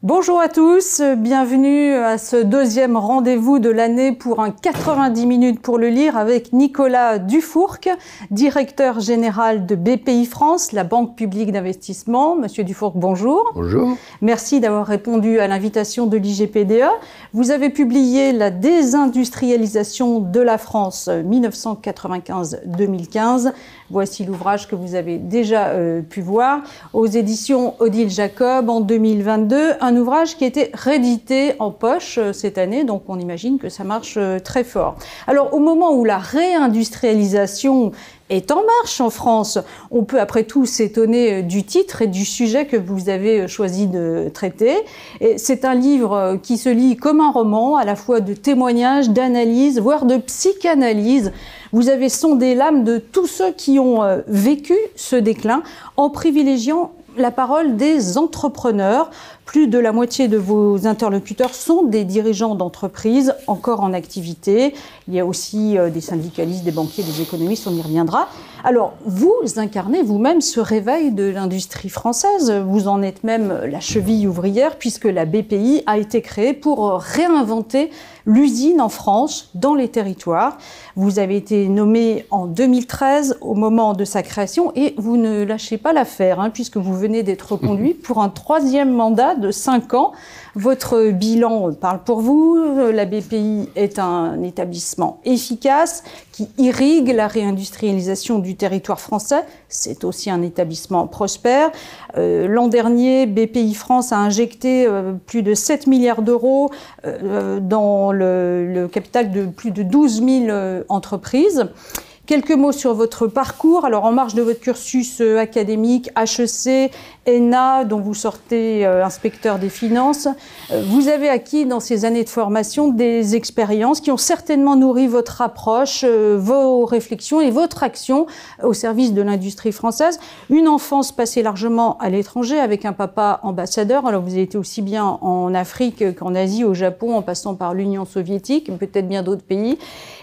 Bonjour à tous, bienvenue à ce deuxième rendez-vous de l'année pour un 90 minutes pour le lire avec Nicolas Dufourc, directeur général de BPI France, la banque publique d'investissement. Monsieur Dufourc, bonjour. Bonjour. Merci d'avoir répondu à l'invitation de l'IGPDE. Vous avez publié La désindustrialisation de la France 1995-2015. Voici l'ouvrage que vous avez déjà pu voir aux éditions Odile Jacob en 2022. Un ouvrage qui a été réédité en poche cette année, donc on imagine que ça marche très fort. Alors au moment où la réindustrialisation est en marche en France, on peut après tout s'étonner du titre et du sujet que vous avez choisi de traiter. C'est un livre qui se lit comme un roman, à la fois de témoignages, d'analyse, voire de psychanalyse. Vous avez sondé l'âme de tous ceux qui ont vécu ce déclin en privilégiant la parole des entrepreneurs. Plus de la moitié de vos interlocuteurs sont des dirigeants d'entreprises encore en activité. Il y a aussi des syndicalistes, des banquiers, des économistes, on y reviendra. Alors, vous incarnez vous-même ce réveil de l'industrie française. Vous en êtes même la cheville ouvrière puisque la BPI a été créée pour réinventer l'usine en France, dans les territoires. Vous avez été nommé en 2013 au moment de sa création et vous ne lâchez pas l'affaire puisque vous venez d'être reconduit pour un troisième mandat de 5 ans. Votre bilan parle pour vous. La BPI est un établissement efficace qui irrigue la réindustrialisation du territoire français. C'est aussi un établissement prospère. L'an dernier, BPI France a injecté plus de 7 milliards d'euros dans le capital de plus de 12 000 entreprises. Quelques mots sur votre parcours. Alors, en marge de votre cursus académique, HEC, ENA, dont vous sortez inspecteur des finances, vous avez acquis dans ces années de formation des expériences qui ont certainement nourri votre approche, vos réflexions et votre action au service de l'industrie française. Une enfance passée largement à l'étranger avec un papa ambassadeur. Alors, vous avez été aussi bien en Afrique qu'en Asie, au Japon, en passant par l'Union soviétique, peut-être bien d'autres pays.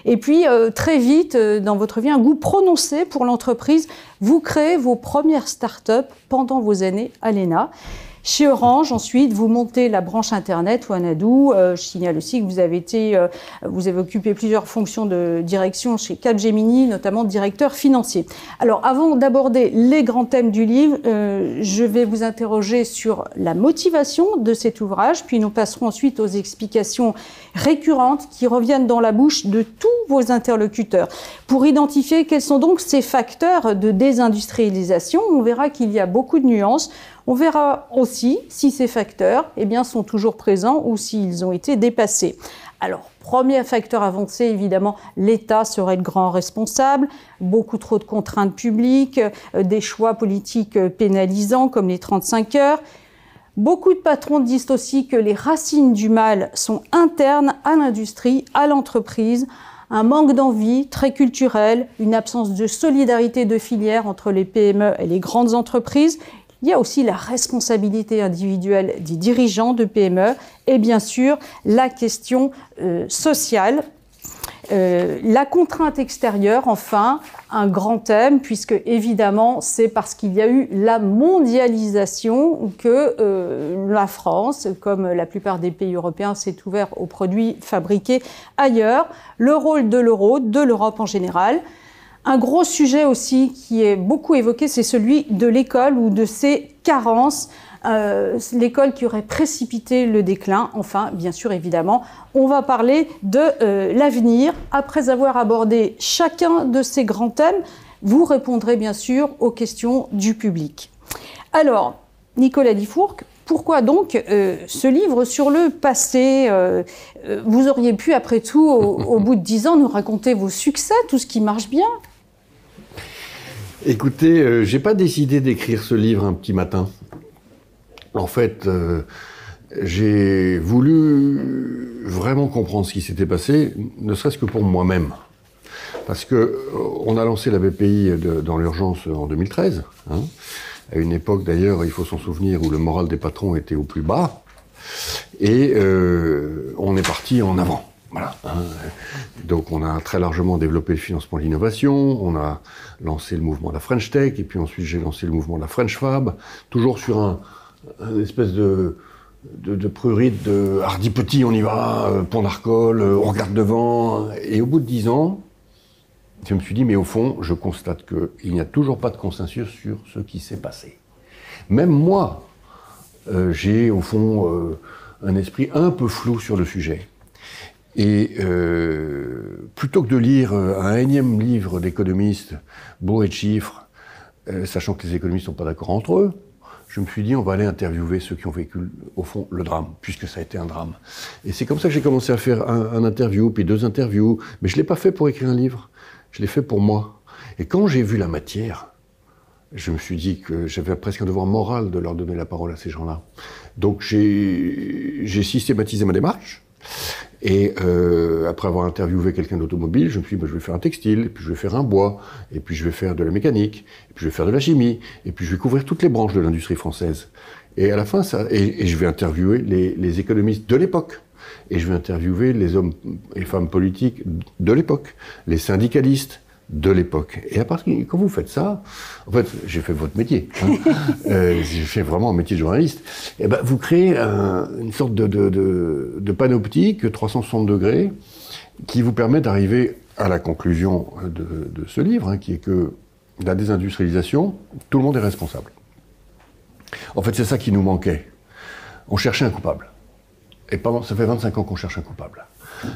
Et puis, très vite, dans votre vie, un goût prononcé pour l'entreprise. Vous créez vos premières start-up pendant vos années à l'ENA. Chez Orange, ensuite, vous montez la branche Internet, Wanadoo. Je signale aussi que vous avez occupé plusieurs fonctions de direction chez Capgemini, notamment directeur financier. Alors, avant d'aborder les grands thèmes du livre, je vais vous interroger sur la motivation de cet ouvrage, puis nous passerons ensuite aux explications récurrentes qui reviennent dans la bouche de tous vos interlocuteurs. Pour identifier quels sont donc ces facteurs de désindustrialisation, on verra qu'il y a beaucoup de nuances. On verra aussi si ces facteurs sont toujours présents ou s'ils ont été dépassés. Alors, premier facteur avancé, évidemment, l'État serait le grand responsable, beaucoup trop de contraintes publiques, des choix politiques pénalisants comme les 35 heures. Beaucoup de patrons disent aussi que les racines du mal sont internes à l'industrie, à l'entreprise. Un manque d'envie très culturel, une absence de solidarité de filière entre les PME et les grandes entreprises. Il y a aussi la responsabilité individuelle des dirigeants de PME et bien sûr la question sociale. La contrainte extérieure, enfin, un grand thème, puisque évidemment, c'est parce qu'il y a eu la mondialisation que la France, comme la plupart des pays européens, s'est ouvert aux produits fabriqués ailleurs. Le rôle de l'euro, de l'Europe en général. Un gros sujet aussi qui est beaucoup évoqué, c'est celui de l'école ou de ses carences. L'école qui aurait précipité le déclin. Enfin, bien sûr, évidemment, on va parler de l'avenir. Après avoir abordé chacun de ces grands thèmes, vous répondrez bien sûr aux questions du public. Alors, Nicolas Dufourc, pourquoi donc ce livre sur le passé vous auriez pu, après tout, au bout de 10 ans, nous raconter vos succès, tout ce qui marche bien. Écoutez, j'ai pas décidé d'écrire ce livre un petit matin. En fait, j'ai voulu vraiment comprendre ce qui s'était passé, ne serait-ce que pour moi-même. Parce que on a lancé la BPI dans l'urgence en 2013, à une époque d'ailleurs, il faut s'en souvenir, où le moral des patrons était au plus bas, et on est parti en avant. Voilà. Donc on a très largement développé le financement de l'innovation, on a lancé le mouvement de la French Tech, et puis ensuite j'ai lancé le mouvement de la French Fab, toujours sur un espèce de de prurite, de hardi petit, on y va, pont d'Arcole, on regarde devant. Et au bout de 10 ans, je me suis dit, mais au fond, je constate qu'il n'y a toujours pas de consensus sur ce qui s'est passé. Même moi, j'ai au fond un esprit un peu flou sur le sujet. Et plutôt que de lire un énième livre d'économistes bourré de chiffres, sachant que les économistes ne sont pas d'accord entre eux, je me suis dit, on va aller interviewer ceux qui ont vécu, au fond, le drame, puisque ça a été un drame. Et c'est comme ça que j'ai commencé à faire un interview, puis 2 interviews. Mais je ne l'ai pas fait pour écrire un livre, je l'ai fait pour moi. Et quand j'ai vu la matière, je me suis dit que j'avais presque un devoir moral de leur donner la parole à ces gens-là. Donc j'ai systématisé ma démarche. Et après avoir interviewé quelqu'un d'automobile, je me suis dit, je vais faire un textile, et puis je vais faire un bois, et puis je vais faire de la mécanique, et puis je vais faire de la chimie, et puis je vais couvrir toutes les branches de l'industrie française. Et à la fin, et je vais interviewer les économistes de l'époque, et je vais interviewer les hommes et femmes politiques de l'époque, les syndicalistes de l'époque. Et à partir quand vous faites ça, en fait, j'ai fait votre métier. Hein. J'ai fait vraiment un métier de journaliste. Et ben, vous créez une sorte de panoptique 360 degrés qui vous permet d'arriver à la conclusion de ce livre, hein, qui est que la désindustrialisation, tout le monde est responsable. En fait, c'est ça qui nous manquait. On cherchait un coupable. Et pendant, ça fait 25 ans qu'on cherche un coupable.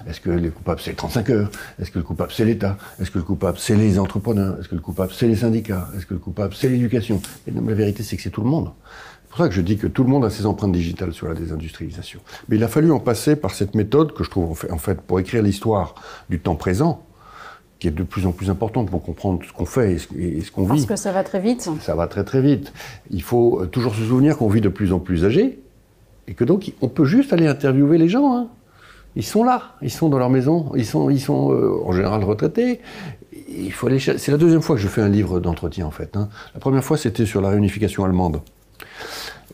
Est-ce que le coupable c'est les 35 heures? Est-ce que le coupable c'est l'État? Est-ce que le coupable c'est les entrepreneurs? Est-ce que le coupable c'est les syndicats? Est-ce que le coupable c'est l'éducation? Et non, la vérité c'est que c'est tout le monde. C'est pour ça que je dis que tout le monde a ses empreintes digitales sur la désindustrialisation. Mais il a fallu en passer par cette méthode que je trouve en fait pour écrire l'histoire du temps présent, qui est de plus en plus importante pour comprendre ce qu'on fait et ce qu'on vit. Parce que ça va très vite. Ça va très très vite. Il faut toujours se souvenir qu'on vit de plus en plus âgé et que donc on peut juste aller interviewer les gens. Hein. Ils sont là, ils sont dans leur maison, ils sont en général retraités. Il faut aller. C'est la 2e fois que je fais un livre d'entretien en fait. Hein. La première fois c'était sur la réunification allemande.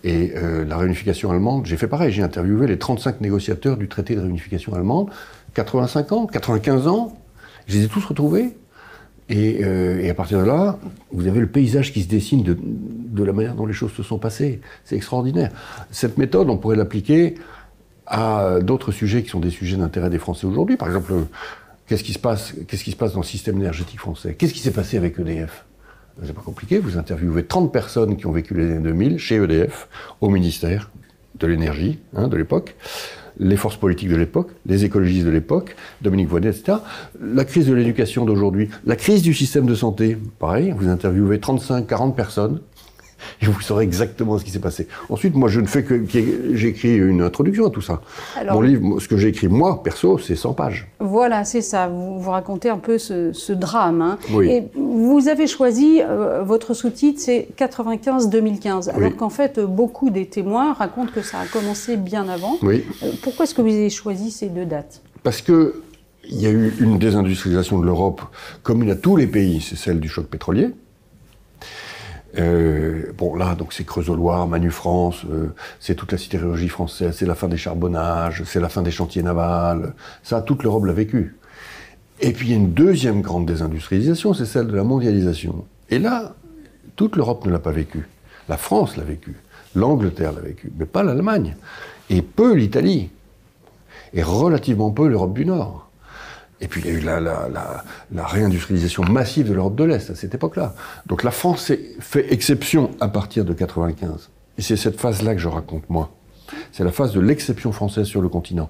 Et la réunification allemande, j'ai fait pareil, j'ai interviewé les 35 négociateurs du traité de réunification allemande, 85 ans, 95 ans, je les ai tous retrouvés. Et à partir de là, vous avez le paysage qui se dessine de la manière dont les choses se sont passées. C'est extraordinaire. Cette méthode, on pourrait l'appliquer à d'autres sujets qui sont des sujets d'intérêt des Français aujourd'hui. Par exemple, qu'est-ce qui se passe dans le système énergétique français? Qu'est-ce qui s'est passé avec EDF? C'est pas compliqué, vous interviewez 30 personnes qui ont vécu les années 2000 chez EDF, au ministère de l'énergie de l'époque, les forces politiques de l'époque, les écologistes de l'époque, Dominique Voynet, etc. La crise de l'éducation d'aujourd'hui, la crise du système de santé, pareil, vous interviewez 35-40 personnes, et vous saurez exactement ce qui s'est passé. Ensuite, moi, je ne fais que... J'ai écrit une introduction à tout ça. Alors, mon livre, ce que j'ai écrit, moi, perso, c'est 100 pages. Voilà, c'est ça. Vous racontez un peu ce drame. Hein. Oui. Et vous avez choisi, votre sous-titre, c'est 95-2015. Alors qu'en fait, beaucoup des témoins racontent que ça a commencé bien avant. Oui. Pourquoi est-ce que vous avez choisi ces 2 dates? Parce qu'il y a eu une désindustrialisation de l'Europe commune à tous les pays, c'est celle du choc pétrolier. Bon là, donc c'est Creusot-Loire, Manu France, c'est toute la sidérurgie française, c'est la fin des charbonnages, c'est la fin des chantiers navals, ça toute l'Europe l'a vécu. Et puis il y a une 2e grande désindustrialisation, c'est celle de la mondialisation. Et là, toute l'Europe ne l'a pas vécu. La France l'a vécu, l'Angleterre l'a vécu, mais pas l'Allemagne, et peu l'Italie, et relativement peu l'Europe du Nord. Et puis il y a eu la réindustrialisation massive de l'Europe de l'Est à cette époque-là. Donc la France fait exception à partir de 95. Et c'est cette phase-là que je raconte, moi. C'est la phase de l'exception française sur le continent.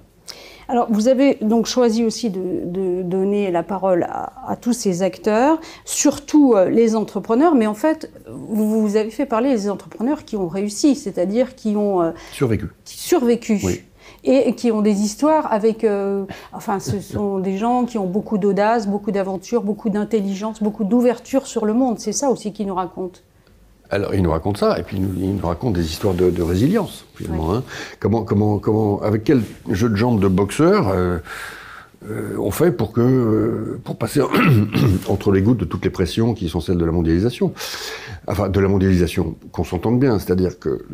Alors, vous avez donc choisi aussi de donner la parole à tous ces acteurs, surtout les entrepreneurs, mais en fait, vous avez fait parler les entrepreneurs qui ont réussi, c'est-à-dire qui ont... survécu. Oui. Et qui ont des histoires avec... enfin, ce sont des gens qui ont beaucoup d'audace, beaucoup d'aventure, beaucoup d'intelligence, beaucoup d'ouverture sur le monde. C'est ça aussi qu'ils nous racontent. Alors, ils nous racontent ça, et puis ils nous racontent des histoires de résilience, finalement. Oui. Hein. Avec quel jeu de jambes de boxeur on fait pour passer entre les gouttes de toutes les pressions qui sont celles de la mondialisation. Enfin, de la mondialisation, qu'on s'entende bien, c'est-à-dire que...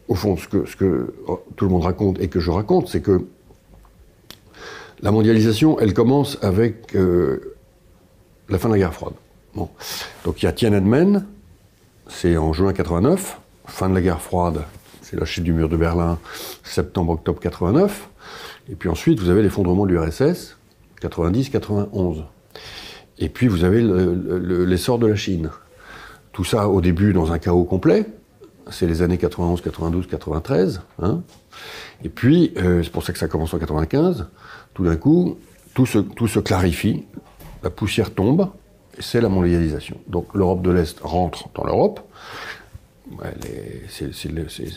Au fond, ce que tout le monde raconte et que je raconte, c'est que la mondialisation, elle commence avec la fin de la guerre froide. Bon. Donc il y a Tiananmen, c'est en juin 89, fin de la guerre froide, c'est la chute du mur de Berlin, septembre-octobre 89. Et puis ensuite, vous avez l'effondrement de l'URSS, 90-91. Et puis vous avez l'essor de la Chine. Tout ça au début dans un chaos complet. C'est les années 91, 92, 93. Hein. Et puis, c'est pour ça que ça commence en 95. Tout d'un coup, tout se clarifie, la poussière tombe, et c'est la mondialisation. Donc l'Europe de l'Est rentre dans l'Europe. C'est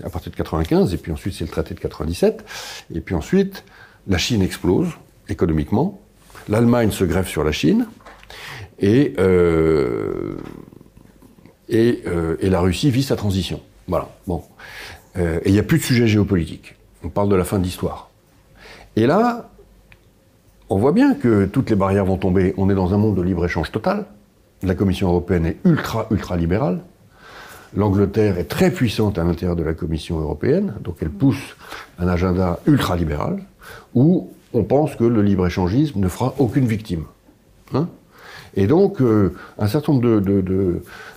à partir de 95, et puis ensuite c'est le traité de 97. Et puis ensuite, la Chine explose économiquement. L'Allemagne se greffe sur la Chine. Et la Russie vit sa transition. Voilà. Bon. Et il n'y a plus de sujet géopolitique. On parle de la fin de l'histoire. Et là, on voit bien que toutes les barrières vont tomber. On est dans un monde de libre-échange total. La Commission européenne est ultra libérale. L'Angleterre est très puissante à l'intérieur de la Commission européenne, donc elle pousse un agenda ultra-libéral, où on pense que le libre-échangisme ne fera aucune victime. Hein ? Et donc, un certain nombre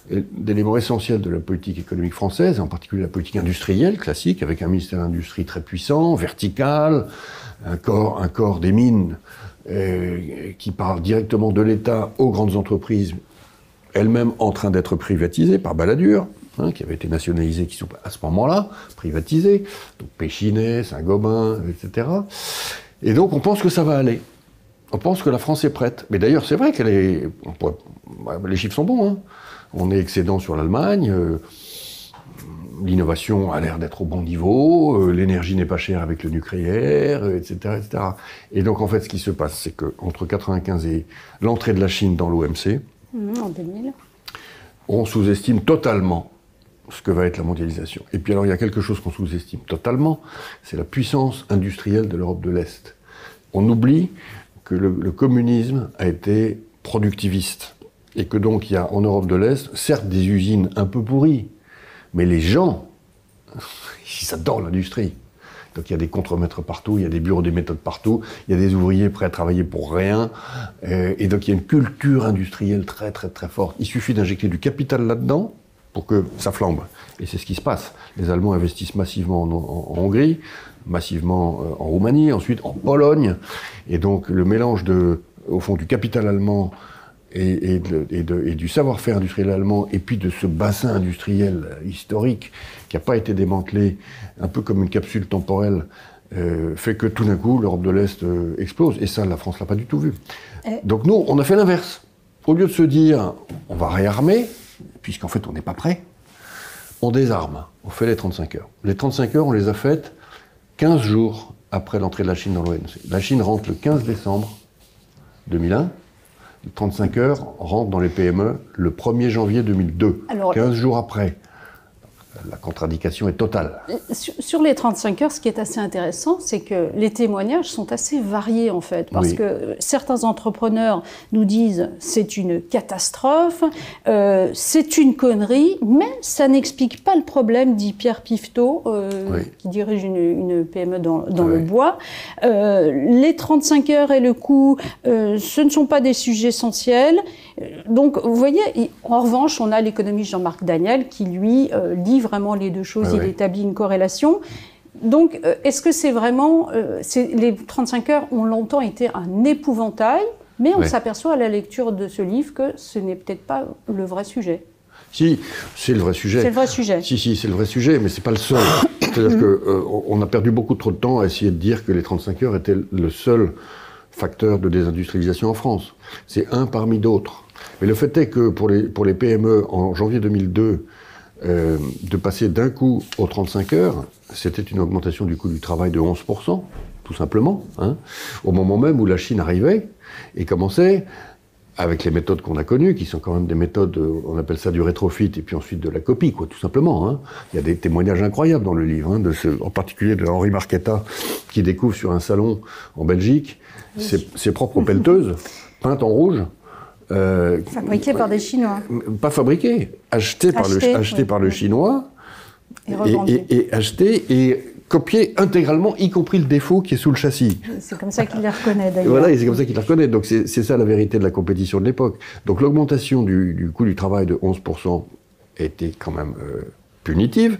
d'éléments essentiels de la politique économique française, en particulier la politique industrielle classique, avec un ministère de l'Industrie très puissant, vertical, un corps des mines qui parle directement de l'État aux grandes entreprises, elles-mêmes en train d'être privatisées par Balladur, hein, qui avaient été nationalisées, qui sont à ce moment-là privatisées, donc Péchinet, Saint-Gobain, etc. Et donc on pense que ça va aller. On pense que la France est prête. Mais d'ailleurs, c'est vrai qu'elle est... les chiffres sont bons. Hein. On est excédent sur l'Allemagne. L'innovation a l'air d'être au bon niveau. L'énergie n'est pas chère avec le nucléaire, etc., etc. Et donc, en fait, ce qui se passe, c'est qu'entre 1995 et l'entrée de la Chine dans l'OMC, en 2000, on sous-estime totalement ce que va être la mondialisation. Et puis alors, il y a quelque chose qu'on sous-estime totalement, c'est la puissance industrielle de l'Europe de l'Est. On oublie que le communisme a été productiviste. Et que donc il y a en Europe de l'Est, certes des usines un peu pourries, mais les gens, ils adorent l'industrie. Donc il y a des contremaîtres partout, il y a des bureaux des méthodes partout, il y a des ouvriers prêts à travailler pour rien. Et donc il y a une culture industrielle très forte. Il suffit d'injecter du capital là-dedans pour que ça flambe. Et c'est ce qui se passe. Les Allemands investissent massivement en Hongrie, massivement en Roumanie, ensuite en Pologne. Et donc le mélange au fond, du capital allemand et du savoir-faire industriel allemand, et puis de ce bassin industriel historique qui n'a pas été démantelé, un peu comme une capsule temporelle, fait que tout d'un coup, l'Europe de l'Est explose. Et ça, la France ne l'a pas du tout vu. Donc nous, on a fait l'inverse. Au lieu de se dire, on va réarmer, puisqu'en fait, on n'est pas prêt, on désarme. On fait les 35 heures. Les 35 heures, on les a faites 15 jours après l'entrée de la Chine dans l'OMC. La Chine rentre le 15 décembre 2001. Les 35 heures rentrent dans les PME le 1er janvier 2002. Alors, 15 jours après. La contradiction est totale. Sur les 35 heures, ce qui est assez intéressant, c'est que les témoignages sont assez variés, en fait. Parce que certains entrepreneurs nous disent « c'est une catastrophe, c'est une connerie », mais ça n'explique pas le problème, dit Pierre Pifteau, qui dirige une PME dans le bois. Les 35 heures et le coût, ce ne sont pas des sujets essentiels. Donc, vous voyez, en revanche, on a l'économiste Jean-Marc Daniel qui, lui, lit vraiment les deux choses, il établit une corrélation. Donc, est-ce que c'est vraiment... les 35 heures ont longtemps été un épouvantail, mais on s'aperçoit à la lecture de ce livre que ce n'est peut-être pas le vrai sujet. Si, c'est le vrai sujet. C'est le vrai sujet. Si, c'est le vrai sujet, mais c'est pas le seul. C'est-à-dire qu'on a perdu beaucoup trop de temps à essayer de dire que les 35 heures étaient le seul facteur de désindustrialisation en France. C'est un parmi d'autres. Mais le fait est que pour les PME, en janvier 2002, de passer d'un coup aux 35 heures, c'était une augmentation du coût du travail de 11%, tout simplement, hein, au moment même où la Chine arrivait et commençait, avec les méthodes qu'on a connues, qui sont quand même des méthodes, on appelle ça du rétrofit, et puis ensuite de la copie, quoi, tout simplement. Hein. Il y a des témoignages incroyables dans le livre, hein, en particulier de Henri Marquetta, qui découvre sur un salon en Belgique ses propres pelleteuses, peintes en rouge. Fabriquées par des Chinois. Pas fabriquées, achetées par le Chinois, et achetées et copiées intégralement, y compris le défaut qui est sous le châssis. C'est comme ça qu'il les reconnaît d'ailleurs. Voilà, et c'est comme ça qu'il les reconnaît. Donc c'est ça la vérité de la compétition de l'époque. Donc l'augmentation du coût du travail de 11% était quand même punitive.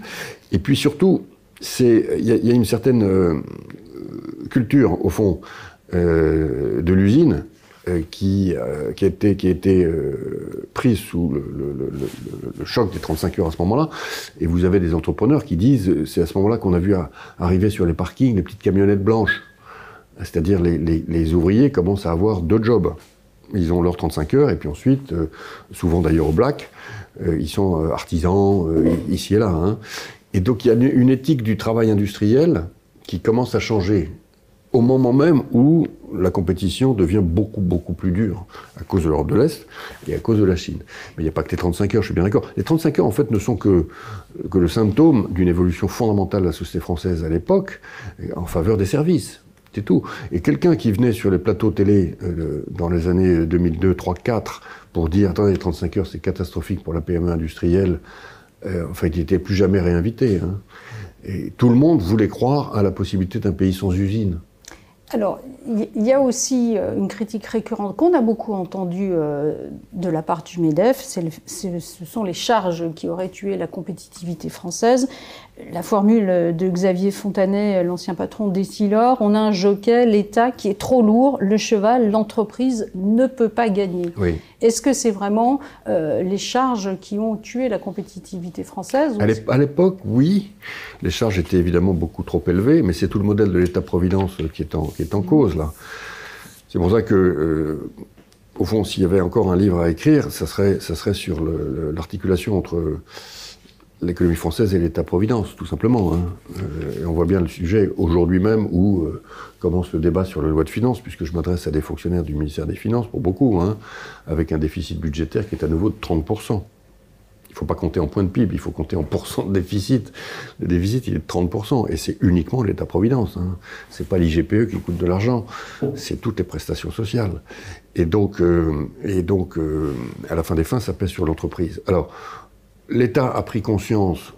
Et puis surtout, il y a une certaine culture, au fond, de l'usine qui a été prise sous le choc des 35 heures à ce moment-là. Et vous avez des entrepreneurs qui disent, c'est à ce moment-là qu'on a vu arriver sur les parkings les petites camionnettes blanches. C'est-à-dire les ouvriers commencent à avoir 2 jobs. Ils ont leurs 35 heures, et puis ensuite, souvent d'ailleurs au black, ils sont artisans, ici et là. Hein. Et donc il y a une éthique du travail industriel qui commence à changer au moment même où la compétition devient beaucoup, beaucoup plus dure à cause de l'Europe de l'Est et à cause de la Chine. Mais il n'y a pas que les 35 heures, je suis bien d'accord. Les 35 heures, en fait, ne sont que le symptôme d'une évolution fondamentale de la société française à l'époque en faveur des services. C'est tout. Et quelqu'un qui venait sur les plateaux télé dans les années 2002, 3, 4 pour dire « Attendez, les 35 heures, c'est catastrophique pour la PME industrielle », enfin, il n'était plus jamais réinvité. Hein. Et tout le monde voulait croire à la possibilité d'un pays sans usine. Alors, il y a aussi une critique récurrente qu'on a beaucoup entendue de la part du MEDEF, ce sont les charges qui auraient tué la compétitivité française. La formule de Xavier Fontanet, l'ancien patron d'Essilor, on a un jockey, l'État, qui est trop lourd, le cheval, l'entreprise ne peut pas gagner. Oui. Est-ce que c'est vraiment les charges qui ont tué la compétitivité française? À l'époque, oui. Les charges étaient évidemment beaucoup trop élevées, mais c'est tout le modèle de l'État-providence qui est en cause, là. C'est pour ça que, au fond, s'il y avait encore un livre à écrire, ça serait sur l'articulation entre l'économie française et l'État-providence, tout simplement. Hein. Et on voit bien le sujet aujourd'hui même où commence le débat sur la loi de finances, puisque je m'adresse à des fonctionnaires du ministère des Finances, pour beaucoup, hein, avec un déficit budgétaire qui est à nouveau de 30%. Il ne faut pas compter en points de PIB, il faut compter en pourcent de déficit. Le déficit, il est de 30%, et c'est uniquement l'État-providence. Hein. Ce n'est pas l'IGPE qui coûte de l'argent, c'est toutes les prestations sociales. Et donc, à la fin des fins, ça pèse sur l'entreprise. Alors, l'État a pris conscience,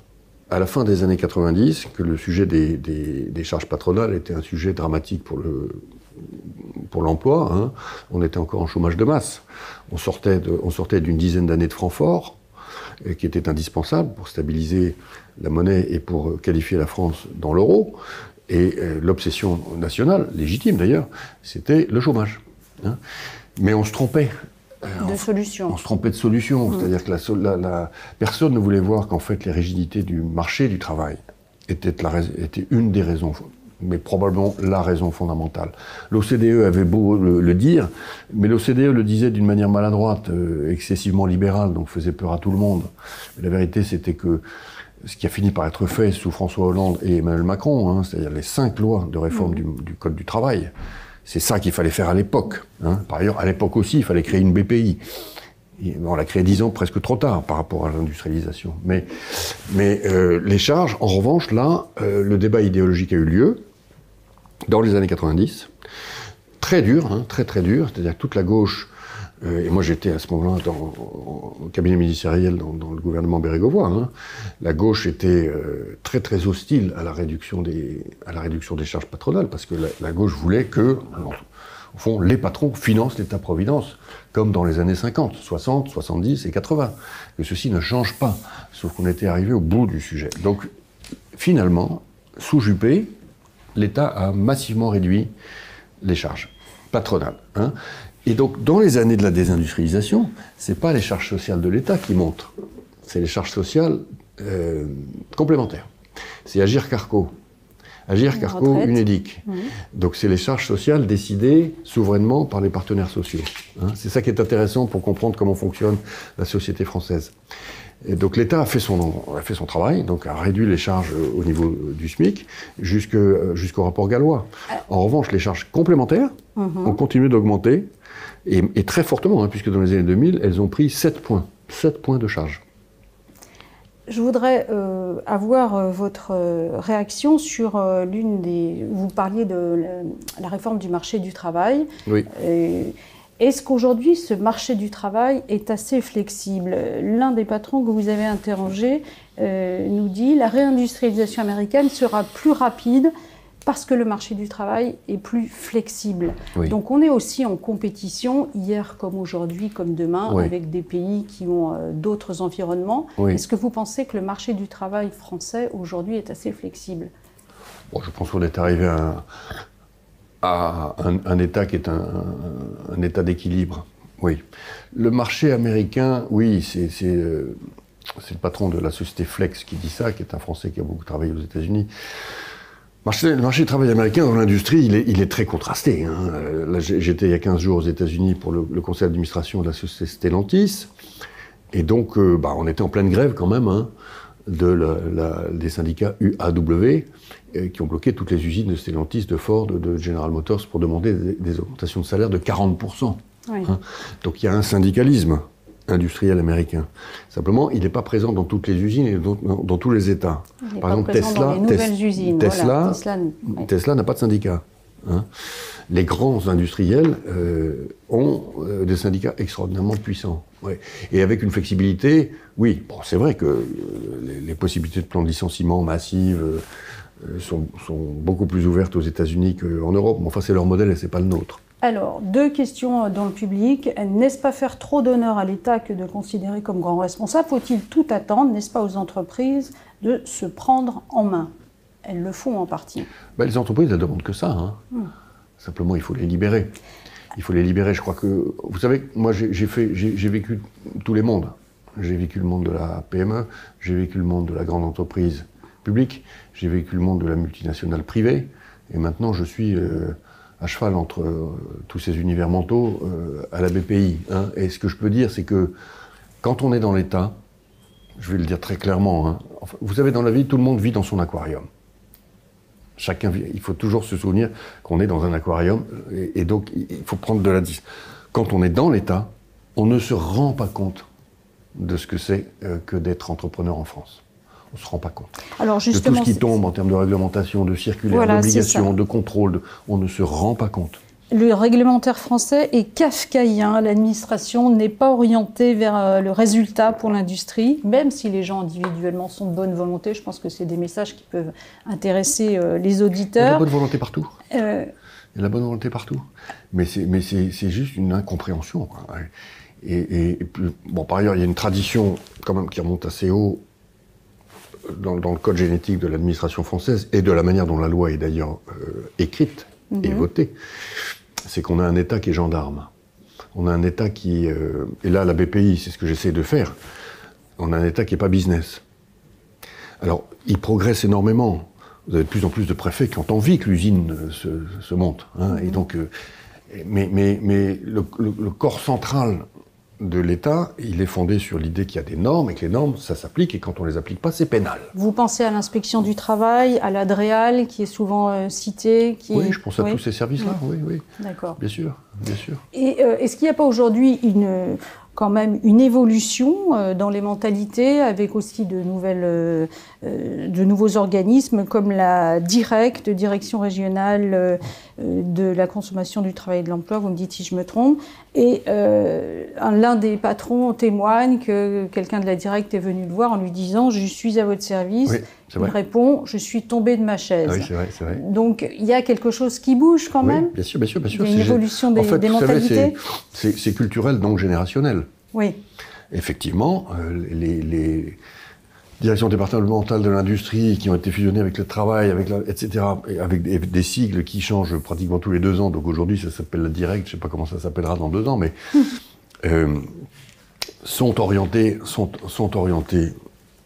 à la fin des années 90, que le sujet des charges patronales était un sujet dramatique pour l'emploi. Hein. On était encore en chômage de masse. On sortait d'une dizaine d'années de Francfort, qui était indispensable pour stabiliser la monnaie et pour qualifier la France dans l'euro. Et l'obsession nationale, légitime d'ailleurs, c'était le chômage. Hein. Mais on se trompait. De solution. On se trompait de solution. C'est-à-dire que personne ne voulait voir qu'en fait les rigidités du marché du travail étaient une des raisons, mais probablement la raison fondamentale. L'OCDE avait beau le dire, mais l'OCDE le disait d'une manière maladroite, excessivement libérale, donc faisait peur à tout le monde. Mais la vérité, c'était que ce qui a fini par être fait sous François Hollande et Emmanuel Macron, hein, c'est-à-dire les 5 lois de réforme du Code du travail, c'est ça qu'il fallait faire à l'époque. Hein. Par ailleurs, à l'époque aussi, il fallait créer une BPI. Et on l'a créé 10 ans presque trop tard par rapport à l'industrialisation. Mais les charges, en revanche, là, le débat idéologique a eu lieu dans les années 90. Très dur, hein, très très dur. C'est-à-dire que toute la gauche, et moi j'étais à ce moment-là au cabinet ministériel dans le gouvernement Bérégovoy, hein, la gauche était très très hostile à la réduction des charges patronales, parce que la gauche voulait que, au fond, les patrons financent l'État-providence, comme dans les années 50, 60, 70 et 80. Que ceci ne change pas, sauf qu'on était arrivé au bout du sujet. Donc, finalement, sous Juppé, l'État a massivement réduit les charges patronales. Hein. Et donc, dans les années de la désindustrialisation, ce n'est pas les charges sociales de l'État qui montent, c'est les charges sociales complémentaires. C'est Agirc Arrco. Agirc Arrco, Unédic. Mmh. Donc c'est les charges sociales décidées souverainement par les partenaires sociaux. Hein. C'est ça qui est intéressant pour comprendre comment fonctionne la société française. Et donc l'État a fait son travail, donc a réduit les charges au niveau du SMIC jusqu'au rapport Gallois. En revanche, les charges complémentaires ont continué d'augmenter, et très fortement, hein, puisque dans les années 2000, elles ont pris 7 points de charge. Je voudrais avoir votre réaction sur vous parliez de la réforme du marché du travail. Oui. Est-ce qu'aujourd'hui, ce marché du travail est assez flexible? L'un des patrons que vous avez interrogé nous dit « La réindustrialisation américaine sera plus rapide parce que le marché du travail est plus flexible. Oui. Donc on est aussi en compétition, hier comme aujourd'hui, comme demain, Oui. avec des pays qui ont d'autres environnements. Oui. Est-ce que vous pensez que le marché du travail français aujourd'hui est assez flexible? Bon, je pense qu'on est arrivé à un état qui est un état d'équilibre. Oui. Le marché américain, oui, c'est le patron de la société Flex qui dit ça, qui est un Français qui a beaucoup travaillé aux États-Unis. Le marché du travail américain dans l'industrie, il est très contrasté. Hein. Là, j'étais il y a 15 jours aux États-Unis pour le conseil d'administration de la société Stellantis. Et donc, on était en pleine grève quand même, hein, des syndicats UAW, qui ont bloqué toutes les usines de Stellantis, de Ford, de General Motors pour demander des augmentations de salaire de 40%. Oui. Hein. Donc il y a un syndicalisme industriel américain. Simplement, il n'est pas présent dans toutes les usines et dans tous les États. Par exemple, Tesla n'a pas de syndicat. Hein. Les grands industriels ont des syndicats extraordinairement puissants. Ouais. Et avec une flexibilité, oui, bon, c'est vrai que les possibilités de plans de licenciement massives sont beaucoup plus ouvertes aux États-Unis qu'en Europe. Mais enfin, c'est leur modèle et ce n'est pas le nôtre. Alors, 2 questions dans le public. N'est-ce pas faire trop d'honneur à l'État que de considérer comme grand responsable? Faut-il tout attendre, n'est-ce pas, aux entreprises de se prendre en main? Elles le font en partie. Les entreprises ne demandent que ça. Hein. Simplement, il faut les libérer. Il faut les libérer. Je crois que... Vous savez, moi, j'ai vécu tous les mondes. J'ai vécu le monde de la PME, j'ai vécu le monde de la grande entreprise publique, j'ai vécu le monde de la multinationale privée, et maintenant, je suis... à cheval entre tous ces univers mentaux à la BPI. Hein. Et ce que je peux dire, c'est que quand on est dans l'État, je vais le dire très clairement, hein, enfin, vous savez, dans la vie, tout le monde vit dans son aquarium. Chacun vit, il faut toujours se souvenir qu'on est dans un aquarium, et donc il faut prendre de la distance. Quand on est dans l'État, on ne se rend pas compte de ce que c'est que d'être entrepreneur en France. On ne se rend pas compte. Alors justement, de tout ce qui tombe en termes de réglementation, de circulaire, d'obligation, de contrôle, on ne se rend pas compte. Le réglementaire français est kafkaïen. L'administration n'est pas orientée vers le résultat pour l'industrie, même si les gens individuellement sont de bonne volonté. Je pense que c'est des messages qui peuvent intéresser les auditeurs. Il y a la bonne volonté partout. Il y a la bonne volonté partout. Mais c'est juste une incompréhension. Quoi. Et bon, par ailleurs, il y a une tradition quand même qui remonte assez haut dans le code génétique de l'administration française et de la manière dont la loi est d'ailleurs écrite et votée, c'est qu'on a un État qui est gendarme. On a un État qui... et là, la BPI, c'est ce que j'essaie de faire. On a un État qui n'est pas business. Alors, il progresse énormément. Vous avez de plus en plus de préfets qui ont envie que l'usine se monte. Hein, et donc, mais le corps central de l'État, il est fondé sur l'idée qu'il y a des normes et que les normes, ça s'applique et quand on ne les applique pas, c'est pénal. Vous pensez à l'inspection du travail, à l'ADREAL qui est souvent citée Oui, je pense à tous ces services-là, oui. D'accord. Bien sûr, bien sûr. Et est-ce qu'il n'y a pas aujourd'hui quand même une évolution dans les mentalités avec aussi de nouveaux organismes comme la direction régionale de la consommation du travail et de l'emploi, vous me dites si je me trompe, et l'un des patrons témoigne que quelqu'un de la directe est venu le voir en lui disant « je suis à votre service ». Oui, il répond « je suis tombé de ma chaise ». Oui, c'est vrai. Donc il y a quelque chose qui bouge quand même. Bien sûr. Il y a une évolution des mentalités. C'est culturel, donc générationnel. Oui. Effectivement, les directions départementales de l'industrie qui ont été fusionnées avec le travail, etc., avec des sigles qui changent pratiquement tous les 2 ans. Donc aujourd'hui, ça s'appelle la Direct, je ne sais pas comment ça s'appellera dans 2 ans, mais sont orientés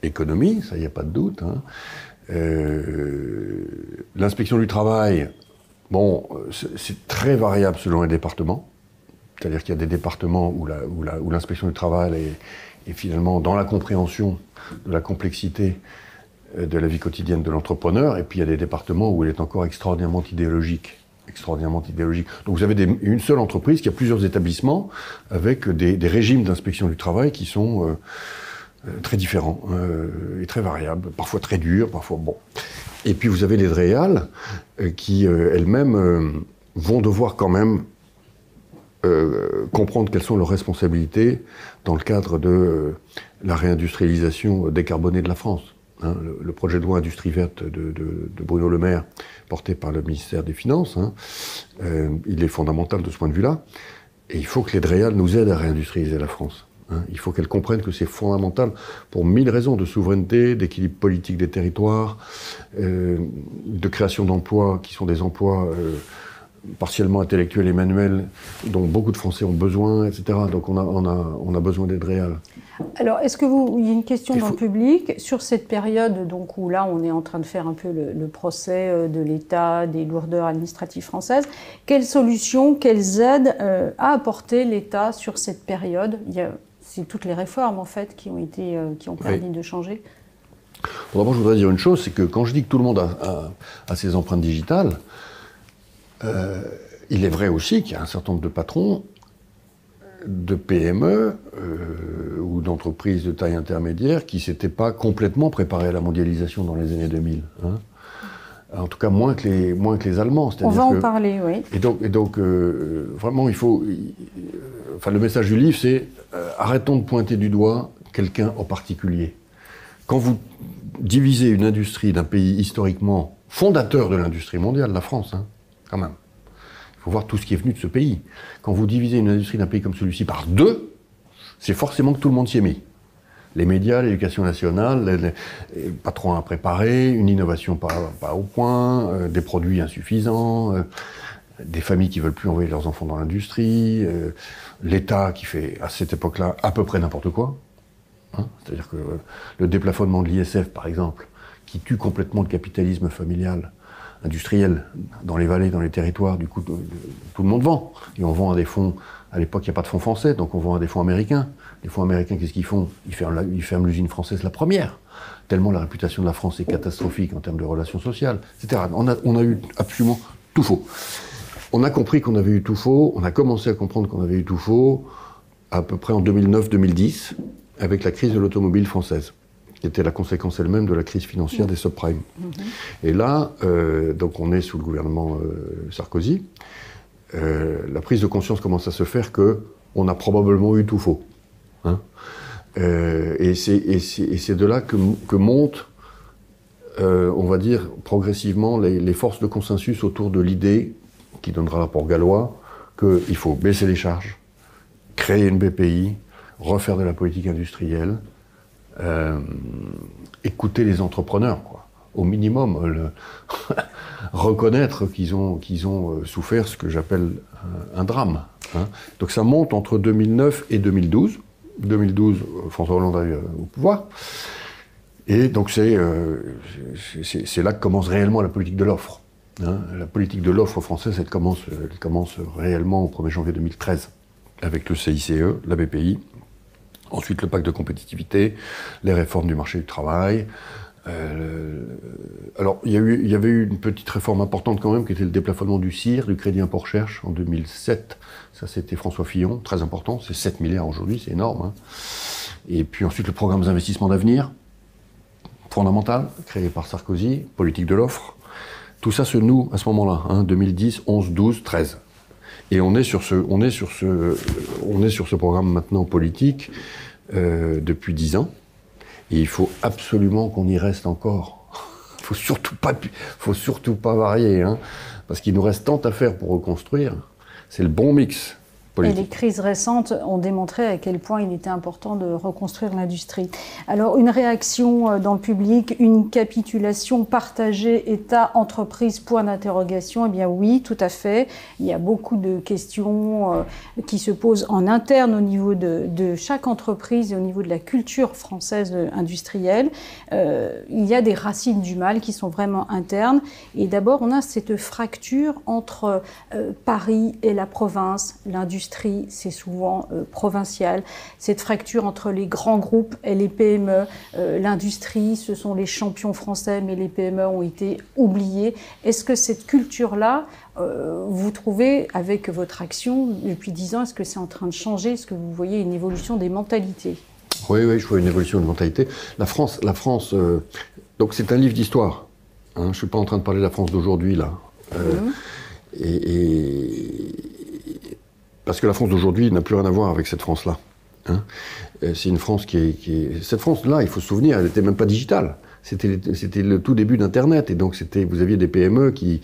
économie, ça, il n'y a pas de doute. Hein. L'inspection du travail, bon, c'est très variable selon les départements. C'est-à-dire qu'il y a des départements où l'inspection du travail est finalement dans la compréhension de la complexité de la vie quotidienne de l'entrepreneur, et puis il y a des départements où elle est encore extraordinairement idéologique. Donc vous avez une seule entreprise qui a plusieurs établissements avec des régimes d'inspection du travail qui sont très différents et très variables, parfois très durs, parfois bon. Et puis vous avez les DREAL qui elles-mêmes vont devoir quand même comprendre quelles sont leurs responsabilités dans le cadre de la réindustrialisation décarbonée de la France. hein, le projet de loi Industrie verte de Bruno Le Maire, porté par le ministère des Finances, hein, il est fondamental de ce point de vue-là. Et il faut que les DREAL nous aident à réindustrialiser la France. Hein. Il faut qu'elles comprennent que c'est fondamental pour 1000 raisons de souveraineté, d'équilibre politique des territoires, de création d'emplois qui sont des emplois partiellement intellectuels et manuels dont beaucoup de Français ont besoin, etc. Donc on a besoin des DREAL. Alors, est-ce que il y a une question dans le public sur cette période donc, où là on est en train de faire un peu le procès de l'État, des lourdeurs administratives françaises. Quelles solutions, quelles aides a apporté l'État sur cette période? C'est toutes les réformes en fait qui ont permis de changer. Bon, d'abord, je voudrais dire une chose, c'est que quand je dis que tout le monde a ses empreintes digitales, il est vrai aussi qu'il y a un certain nombre de patrons de PME ou d'entreprises de taille intermédiaire qui ne s'étaient pas complètement préparés à la mondialisation dans les années 2000. Hein. En tout cas, moins que les Allemands. On va en parler, oui. Et donc vraiment, il faut... Enfin, le message du livre, c'est arrêtons de pointer du doigt quelqu'un en particulier. Quand vous divisez une industrie d'un pays historiquement fondateur de l'industrie mondiale, la France, hein, quand même. Il faut voir tout ce qui est venu de ce pays. Quand vous divisez une industrie d'un pays comme celui-ci par deux, c'est forcément que tout le monde s'y est mis. Les médias, l'éducation nationale, les patrons à préparer, une innovation pas au point, des produits insuffisants, des familles qui ne veulent plus envoyer leurs enfants dans l'industrie, l'État qui fait, à cette époque-là, à peu près n'importe quoi. Hein, c'est-à-dire que le déplafonnement de l'ISF, par exemple, qui tue complètement le capitalisme familial, industriel, dans les vallées, dans les territoires, du coup, tout le monde vend. Et on vend à des fonds, à l'époque, il n'y a pas de fonds français, donc on vend à des fonds américains. Les fonds américains, qu'est-ce qu'ils font? Ils ferment l'usine française, la première. Tellement la réputation de la France est catastrophique en termes de relations sociales, etc. On a eu absolument tout faux. On a compris qu'on avait eu tout faux, on a commencé à comprendre qu'on avait eu tout faux, à peu près en 2009-2010, avec la crise de l'automobile française, qui était la conséquence elle-même de la crise financière des subprimes. Et là, donc on est sous le gouvernement Sarkozy, la prise de conscience commence à se faire qu'on a probablement eu tout faux. Hein, et c'est de là que montent, on va dire, progressivement les forces de consensus autour de l'idée, qui donnera le rapport Gallois, qu'il faut baisser les charges, créer une BPI, refaire de la politique industrielle, écouter les entrepreneurs, quoi. Au minimum, reconnaître qu'ils ont souffert ce que j'appelle un drame. Hein. Donc ça monte entre 2009 et 2012. 2012, François Hollande arrive au pouvoir. Et donc c'est là que commence réellement la politique de l'offre. Hein. La politique de l'offre française, elle commence réellement au 1er janvier 2013, avec le CICE, la BPI, ensuite le pacte de compétitivité, les réformes du marché du travail. Alors, il y avait eu une petite réforme importante quand même, qui était le déplafonnement du CIR, du crédit impôt recherche, en 2007. Ça, c'était François Fillon, très important, c'est 7 milliards aujourd'hui, c'est énorme. Hein. Et puis ensuite, le programme d'investissement d'avenir, fondamental, créé par Sarkozy, politique de l'offre. Tout ça se noue à ce moment-là, hein, 2010, 11, 12, 13. Et on est sur ce programme maintenant politique depuis 10 ans. Et il faut absolument qu'on y reste encore. Il faut surtout pas varier, hein, parce qu'il nous reste tant à faire pour reconstruire. C'est le bon mix politique. Et les crises récentes ont démontré à quel point il était important de reconstruire l'industrie. Alors, une réaction dans le public, une capitulation partagée État-entreprise, point d'interrogation. Eh bien oui, tout à fait. Il y a beaucoup de questions qui se posent en interne au niveau de chaque entreprise et au niveau de la culture française industrielle. Il y a des racines du mal qui sont vraiment internes. Et d'abord, on a cette fracture entre Paris et la province, l'industrie. C'est souvent provincial. Cette fracture entre les grands groupes et les PME. L'industrie, ce sont les champions français, mais les PME ont été oubliés. Est-ce que cette culture-là, vous trouvez, avec votre action depuis 10 ans, est-ce que c'est en train de changer? Est-ce que vous voyez une évolution des mentalités? Oui, je vois une évolution des mentalités. La France, donc c'est un livre d'histoire. Hein, je ne suis pas en train de parler de la France d'aujourd'hui, là. Parce que la France d'aujourd'hui n'a plus rien à voir avec cette France-là. Hein. C'est une France qui est... Cette France-là, il faut se souvenir, elle n'était même pas digitale. C'était le tout début d'Internet, et donc vous aviez des PME qui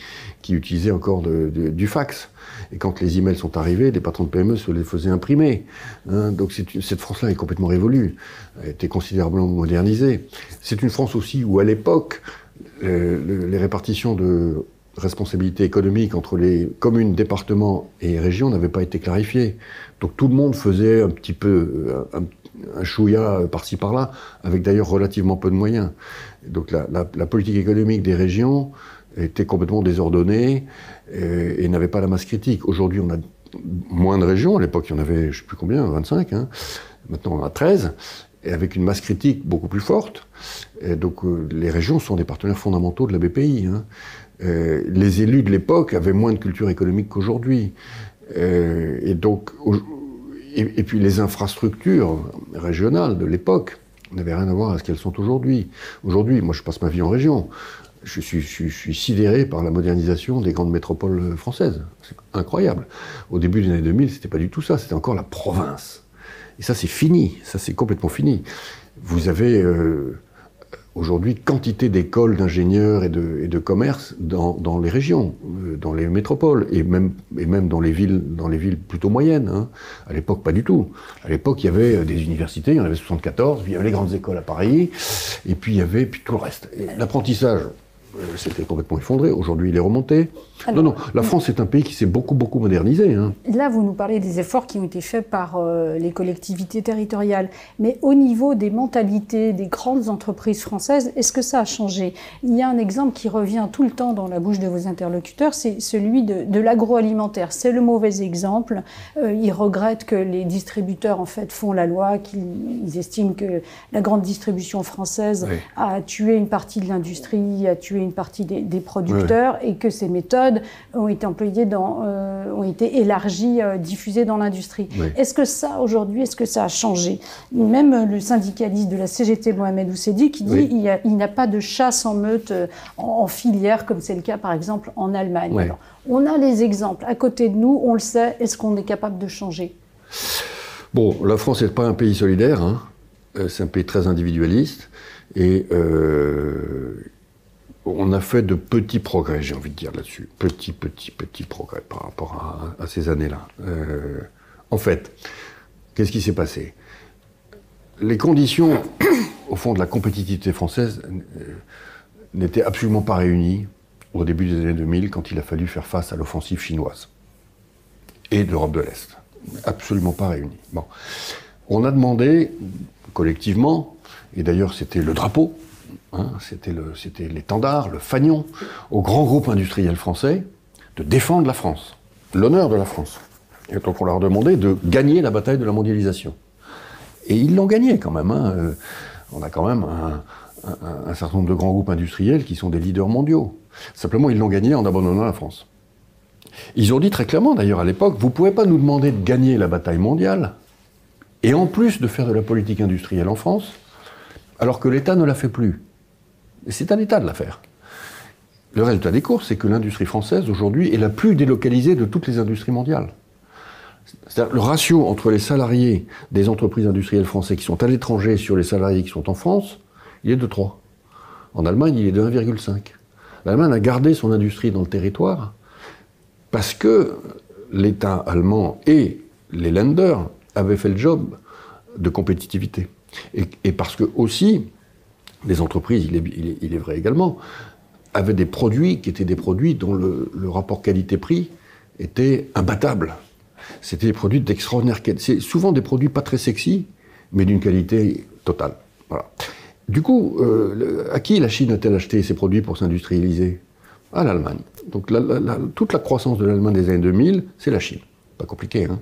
utilisaient encore du fax. Et quand les emails sont arrivés, les patrons de PME se les faisaient imprimer. Hein, donc cette France-là est complètement révolue, a été considérablement modernisée. C'est une France aussi où, à l'époque, les répartitions de responsabilités économiques entre les communes, départements et régions n'avaient pas été clarifiées. Donc tout le monde faisait un petit peu un chouïa par-ci par-là, avec d'ailleurs relativement peu de moyens. Donc la politique économique des régions était complètement désordonnée et n'avait pas la masse critique. Aujourd'hui, on a moins de régions. À l'époque, il y en avait, je ne sais plus combien, 25. Hein. Maintenant, on en a 13, et avec une masse critique beaucoup plus forte. Et donc, les régions sont des partenaires fondamentaux de la BPI. Hein. Les élus de l'époque avaient moins de culture économique qu'aujourd'hui. Et donc, et puis les infrastructures régionales de l'époque n'avaient rien à voir avec ce qu'elles sont aujourd'hui. Aujourd'hui, moi, je passe ma vie en région. Je suis sidéré par la modernisation des grandes métropoles françaises. C'est incroyable. Au début des années 2000, c'était pas du tout ça. C'était encore la province. Et ça, c'est fini. Ça, c'est complètement fini. Vous avez aujourd'hui quantité d'écoles d'ingénieurs et de commerce dans les régions, dans les métropoles, et même dans les villes plutôt moyennes. Hein. À l'époque, pas du tout. À l'époque, il y avait des universités, il y en avait 74, puis il y avait les grandes écoles à Paris, et puis il y avait tout le reste. L'apprentissage, c'était complètement effondré. Aujourd'hui, il est remonté. Alors, non, la France est un pays qui s'est beaucoup modernisé. Hein. Là, vous nous parlez des efforts qui ont été faits par les collectivités territoriales. Mais au niveau des mentalités des grandes entreprises françaises, est-ce que ça a changé? Il y a un exemple qui revient tout le temps dans la bouche de vos interlocuteurs, c'est celui de l'agroalimentaire. C'est le mauvais exemple. Ils regrettent que les distributeurs, en fait, font la loi, qu'ils estiment que la grande distribution française a tué une partie de l'industrie, a tué une partie des producteurs, et que ces méthodes ont été employées ont été élargies, diffusées dans l'industrie. Oui. Est-ce que ça, aujourd'hui, est-ce que ça a changé? Même le syndicaliste de la CGT, Mohamed Ousseidi, qui dit qu'il n'y a pas de chasse en meute en filière, comme c'est le cas, par exemple, en Allemagne. Oui. Alors, on a les exemples à côté de nous, on le sait, est-ce qu'on est capable de changer? Bon, la France n'est pas un pays solidaire, hein. C'est un pays très individualiste, et on a fait de petits progrès, j'ai envie de dire là-dessus. Petits progrès par rapport à ces années-là. En fait, qu'est-ce qui s'est passé? Les conditions, au fond, de la compétitivité française n'étaient absolument pas réunies au début des années 2000, quand il a fallu faire face à l'offensive chinoise et de l'Europe de l'Est. Absolument pas réunies. Bon. On a demandé, collectivement, et d'ailleurs c'était le drapeau, hein, c'était l'étendard, le fanion, aux grands groupes industriels français de défendre la France, l'honneur de la France. Et donc on leur a demandé de gagner la bataille de la mondialisation. Et ils l'ont gagné quand même. Hein. On a quand même un certain nombre de grands groupes industriels qui sont des leaders mondiaux. Simplement, ils l'ont gagné en abandonnant la France. Ils ont dit très clairement, d'ailleurs, à l'époque, vous ne pouvez pas nous demander de gagner la bataille mondiale, et en plus de faire de la politique industrielle en France, alors que l'État ne la fait plus. Et c'est à l'État de la faire. Le résultat des courses, c'est que l'industrie française, aujourd'hui, est la plus délocalisée de toutes les industries mondiales. C'est-à-dire, le ratio entre les salariés des entreprises industrielles françaises qui sont à l'étranger sur les salariés qui sont en France, il est de 3. En Allemagne, il est de 1,5. L'Allemagne a gardé son industrie dans le territoire parce que l'État allemand et les Länder avaient fait le job de compétitivité. Et parce que aussi, les entreprises, il est vrai également, avaient des produits qui étaient des produits dont le rapport qualité-prix était imbattable. C'était des produits d'extraordinaire qualité. C'est souvent des produits pas très sexy, mais d'une qualité totale. Voilà. Du coup, à qui la Chine a-t-elle acheté ces produits pour s'industrialiser? À l'Allemagne. Donc toute la croissance de l'Allemagne des années 2000, c'est la Chine. Pas compliqué, hein.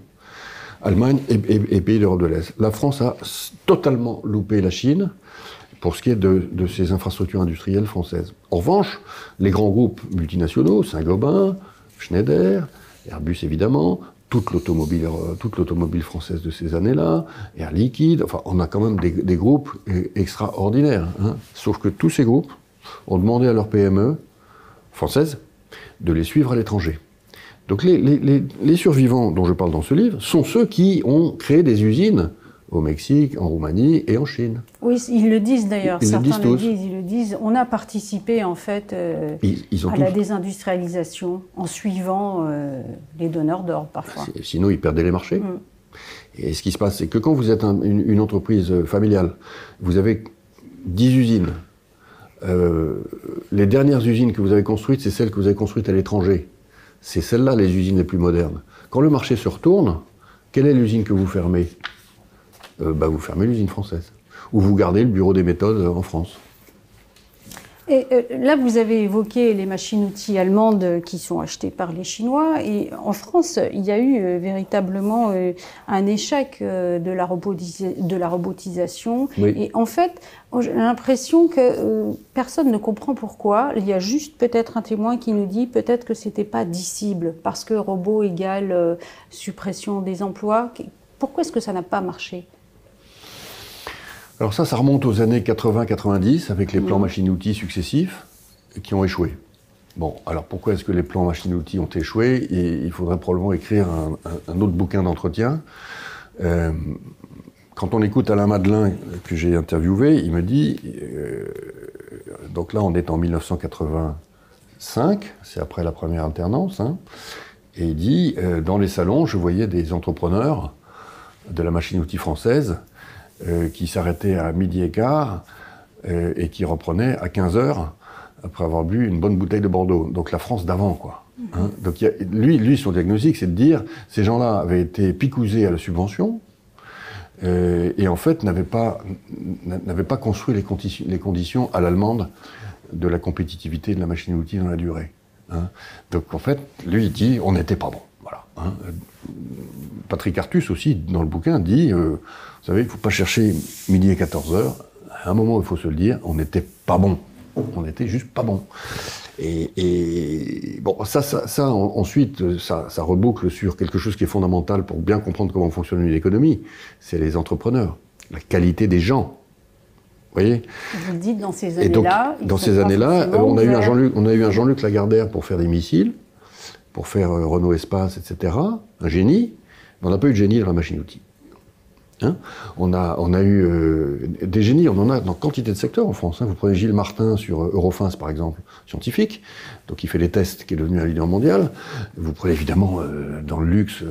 Allemagne et pays d'Europe de l'Est. La France a totalement loupé la Chine pour ce qui est de ses infrastructures industrielles françaises. En revanche, les grands groupes multinationaux, Saint-Gobain, Schneider, Airbus évidemment, toute l'automobile française de ces années-là, Air Liquide, enfin on a quand même des groupes extraordinaires. Hein. Sauf que tous ces groupes ont demandé à leurs PME françaises de les suivre à l'étranger. Donc les survivants dont je parle dans ce livre sont ceux qui ont créé des usines au Mexique, en Roumanie et en Chine. Oui, ils le disent d'ailleurs, Ils certains le disent tous. ils le disent. On a participé en fait Ils ont à tous... la désindustrialisation en suivant les donneurs d'ordre parfois. Sinon, ils perdaient les marchés. Et ce qui se passe, c'est que quand vous êtes une entreprise familiale, vous avez 10 usines. Les dernières usines que vous avez construites, c'est celles que vous avez construites à l'étranger. C'est celles-là, les usines les plus modernes. Quand le marché se retourne, quelle est l'usine que vous fermez ? Vous fermez l'usine française. Ou vous gardez le bureau des méthodes en France. Et là, vous avez évoqué les machines-outils allemandes qui sont achetées par les Chinois. Et en France, il y a eu véritablement un échec de la robotisation. Oui. Et en fait, j'ai l'impression que personne ne comprend pourquoi. Il y a juste peut-être un témoin qui nous dit peut-être que c'était pas disciple, parce que robot égale suppression des emplois. Pourquoi est-ce que ça n'a pas marché ? Alors ça remonte aux années 80-90, avec les plans machines-outils successifs qui ont échoué. Bon, alors pourquoi est-ce que les plans machines-outils ont échoué ? Et il faudrait probablement écrire un autre bouquin d'entretien. Quand on écoute Alain Madelin, que j'ai interviewé, il me dit, donc là on est en 1985, c'est après la première alternance, hein, et il dit, dans les salons, je voyais des entrepreneurs de la machine-outil française qui s'arrêtaient à midi et quart et qui reprenaient à 15h après avoir bu une bonne bouteille de Bordeaux. Donc la France d'avant, quoi. Hein. Donc lui, son diagnostic, c'est de dire ces gens-là avaient été picousés à la subvention et en fait n'avaient pas construit les conditions à l'allemande de la compétitivité de la machine-outil dans la durée. Hein. Donc en fait, lui, il dit on n'était pas bon. Voilà. Hein. Patrick Artus aussi, dans le bouquin, dit vous savez, il ne faut pas chercher midi et 14h. À un moment, il faut se le dire, on n'était pas bon. On n'était juste pas bon. Et bon, ensuite, ça reboucle sur quelque chose qui est fondamental pour bien comprendre comment fonctionne une économie. C'est les entrepreneurs, la qualité des gens. Vous voyez ? Vous le dites, dans ces années-là... Dans ces années-là, on a eu un Jean-Luc Lagardère pour faire des missiles, pour faire Renault Espace, etc. Un génie. Mais on n'a pas eu de génie dans la machine-outil. Hein, on a eu des génies, on en a dans quantité de secteurs en France. Hein. Vous prenez Gilles Martin sur Eurofins, par exemple, scientifique, donc il fait les tests, qui est devenu un leader mondial. Vous prenez évidemment dans le luxe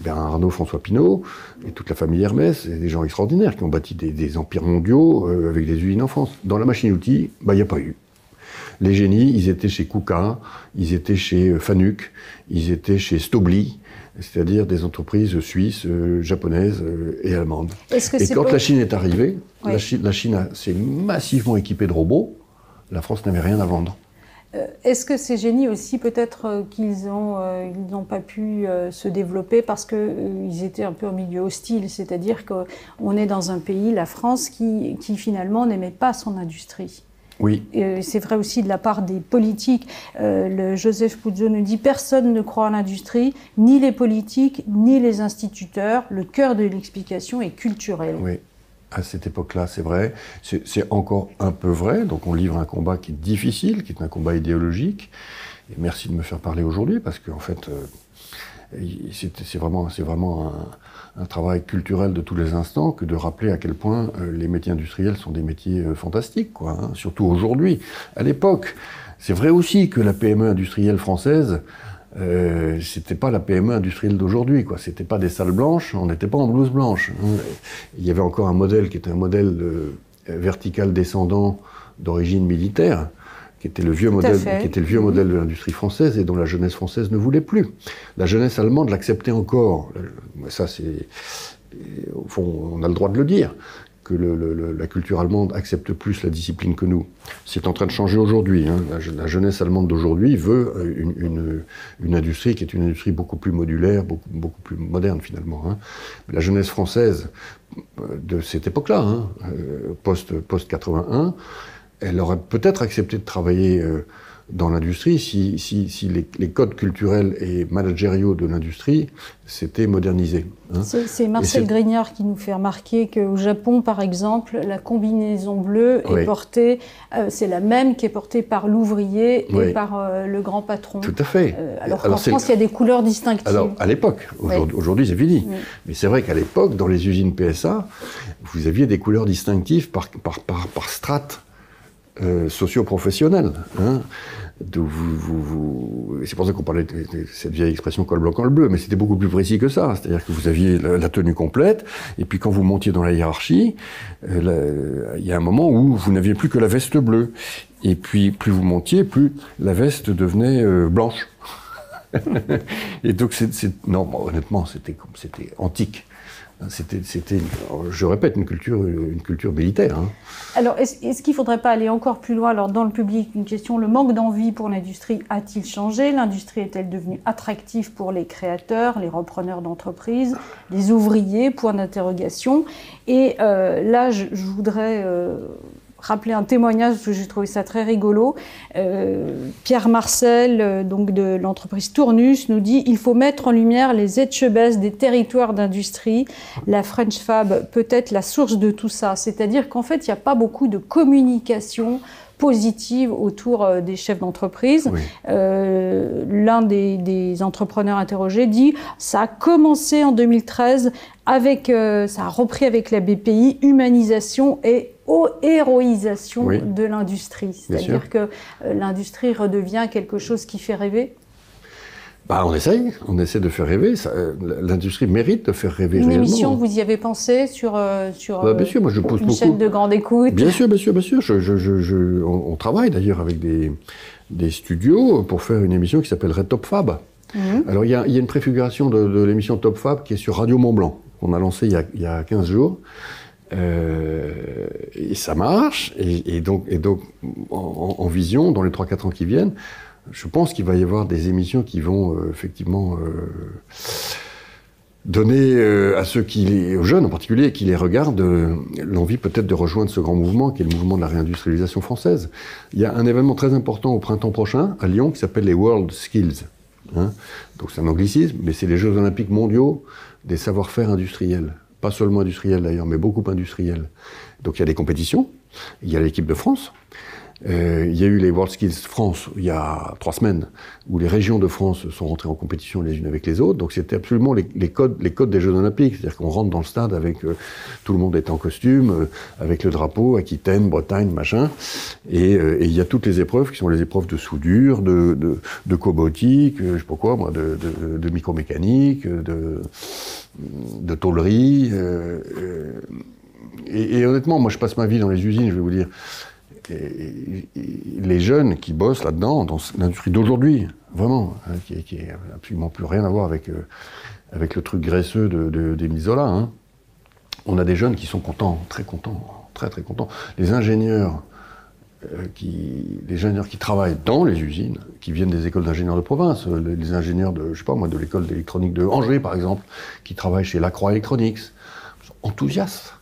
Bernard Arnault, François Pinault, et toute la famille Hermès, c'est des gens extraordinaires qui ont bâti des empires mondiaux avec des usines en France. Dans la machine-outil, il n'y a pas eu. Les génies, ils étaient chez Kuka, ils étaient chez Fanuc, ils étaient chez Stobli, c'est-à-dire des entreprises suisses, japonaises et allemandes. Et quand la Chine est arrivée, oui. la Chine s'est massivement équipée de robots, la France n'avait rien à vendre. Est-ce que ces génies aussi, peut-être qu'ils n'ont pas pu se développer parce qu'ils étaient un peu en milieu hostile, c'est-à-dire qu'on est dans un pays, la France, qui finalement n'aimait pas son industrie. Oui. C'est vrai aussi de la part des politiques. Le Joseph Puzo nous dit « Personne ne croit à l'industrie, ni les politiques, ni les instituteurs. Le cœur de l'explication est culturel. » Oui, à cette époque-là, c'est vrai. C'est encore un peu vrai. Donc on livre un combat qui est difficile, qui est un combat idéologique. Et merci de me faire parler aujourd'hui, parce qu'en fait, c'est vraiment un travail culturel de tous les instants que de rappeler à quel point les métiers industriels sont des métiers fantastiques, quoi, hein, surtout aujourd'hui. À l'époque, c'est vrai aussi que la PME industrielle française, c'était pas la PME industrielle d'aujourd'hui, quoi. C'était pas des salles blanches, on n'était pas en blouse blanche. Hein. Il y avait encore un modèle qui était un modèle vertical descendant d'origine militaire, qui était le vieux modèle de l'industrie française et dont la jeunesse française ne voulait plus. La jeunesse allemande l'acceptait encore. Ça, au fond, on a le droit de le dire, que la culture allemande accepte plus la discipline que nous. C'est en train de changer aujourd'hui. Hein. La jeunesse allemande d'aujourd'hui veut une industrie qui est une industrie beaucoup plus modulaire, beaucoup plus moderne finalement. Hein. La jeunesse française de cette époque-là, hein, post-81, elle aurait peut-être accepté de travailler dans l'industrie si les codes culturels et managériaux de l'industrie s'étaient modernisés. Hein. C'est Marcel Grignard qui nous fait remarquer qu'au Japon, par exemple, la combinaison bleue est portée, c'est la même qui est portée par l'ouvrier et par le grand patron. Tout à fait. Alors qu'en France, il y a des couleurs distinctives. Alors, à l'époque, aujourd'hui c'est fini. Oui. Mais c'est vrai qu'à l'époque, dans les usines PSA, vous aviez des couleurs distinctives par strate socio-professionnelle. Hein. C'est pour ça qu'on parlait de cette vieille expression col blanc, col bleu, mais c'était beaucoup plus précis que ça. C'est-à-dire que vous aviez la tenue complète, et puis quand vous montiez dans la hiérarchie, il y a un moment où vous n'aviez plus que la veste bleue. Et puis, plus vous montiez, plus la veste devenait blanche. Et donc, non, honnêtement, c'était antique. C'était, je répète, une culture militaire. Hein. Alors, est-ce qu'il ne faudrait pas aller encore plus loin? Alors, dans le public, une question, le manque d'envie pour l'industrie a-t-il changé? L'industrie est-elle devenue attractive pour les créateurs, les repreneurs d'entreprises, les ouvriers? Point d'interrogation. Et là, je voudrais rappeler un témoignage, parce que j'ai trouvé ça très rigolo. Pierre Marcel, donc de l'entreprise Tournus, nous dit « Il faut mettre en lumière les etchebest des territoires d'industrie. La French Fab peut être la source de tout ça. » C'est-à-dire qu'en fait, il n'y a pas beaucoup de communication positive autour des chefs d'entreprise. Oui. L'un des entrepreneurs interrogés dit « Ça a commencé en 2013, ça a repris avec la BPI, humanisation et héroïsation de l'industrie. » C'est-à-dire que l'industrie redevient quelque chose qui fait rêver. Bah, on essaie de faire rêver. L'industrie mérite de faire rêver réellement. Une émission, vous y avez pensé sur bien sûr, moi je pousse une chaîne de grande écoute? Bien sûr. On travaille d'ailleurs avec des studios pour faire une émission qui s'appellerait Top Fab. Alors il y a une préfiguration de l'émission Top Fab qui est sur Radio Mont Blanc, qu'on a lancée il y a 15 jours. Et ça marche. Et donc en vision, dans les 3-4 ans qui viennent, je pense qu'il va y avoir des émissions qui vont effectivement donner aux jeunes en particulier, qui les regardent, l'envie peut-être de rejoindre ce grand mouvement qui est le mouvement de la réindustrialisation française. Il y a un événement très important au printemps prochain à Lyon qui s'appelle les World Skills. Hein. Donc c'est un anglicisme, mais c'est les Jeux Olympiques mondiaux des savoir-faire industriels. Pas seulement industriels d'ailleurs, mais beaucoup industriels. Donc il y a des compétitions, il y a l'équipe de France. Il y a eu les World Skills France il y a 3 semaines, où les régions de France sont rentrées en compétition les unes avec les autres. Donc c'était absolument les codes des Jeux Olympiques. C'est-à-dire qu'on rentre dans le stade avec tout le monde est en costume, avec le drapeau, Aquitaine, Bretagne, machin. Et il y a toutes les épreuves qui sont les épreuves de soudure, de cobotique, je sais pas quoi, moi, de micromécanique, de tôlerie. Et honnêtement, moi je passe ma vie dans les usines, je vais vous dire. Et les jeunes qui bossent là-dedans, dans l'industrie d'aujourd'hui, vraiment, hein, qui est absolument plus rien à voir avec le truc graisseux d'Émile Zola, hein. On a des jeunes qui sont contents, très contents, très très contents. Les ingénieurs qui travaillent dans les usines, qui viennent des écoles d'ingénieurs de province, les ingénieurs de l'école d'électronique de Angers, par exemple, qui travaillent chez Lacroix Electronics, sont enthousiastes.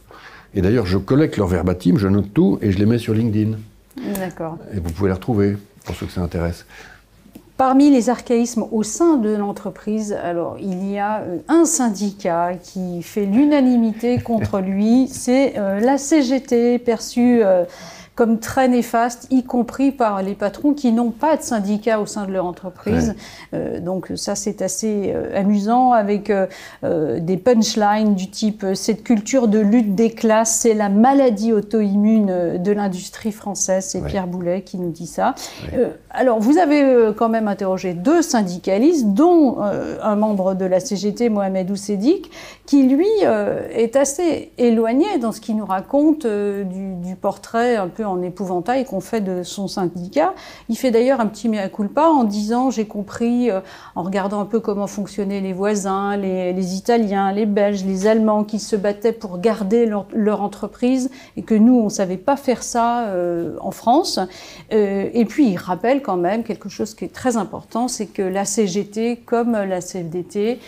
Et d'ailleurs, je collecte leurs verbatim, je note tout et je les mets sur LinkedIn. D'accord. Et vous pouvez les retrouver, pour ceux que ça intéresse. Parmi les archaïsmes au sein de l'entreprise, alors il y a un syndicat qui fait l'unanimité contre lui, c'est la CGT, perçue comme très néfaste, y compris par les patrons qui n'ont pas de syndicat au sein de leur entreprise. Ouais. Donc ça, c'est assez amusant, avec des punchlines du type « Cette culture de lutte des classes, c'est la maladie auto-immune de l'industrie française ». C'est Pierre Boulet qui nous dit ça. Ouais. Alors, vous avez quand même interrogé 2 syndicalistes, dont un membre de la CGT, Mohamed Oussedik, qui, lui, est assez éloigné dans ce qu'il nous raconte du portrait un peu en épouvantail qu'on fait de son syndicat. Il fait d'ailleurs un petit mea culpa en disant « J'ai compris, en regardant un peu comment fonctionnaient les voisins, les Italiens, les Belges, les Allemands, qui se battaient pour garder leur entreprise et que nous, on ne savait pas faire ça en France. » Et puis, il rappelle quand même quelque chose qui est très important, c'est que la CGT, comme la CFDT,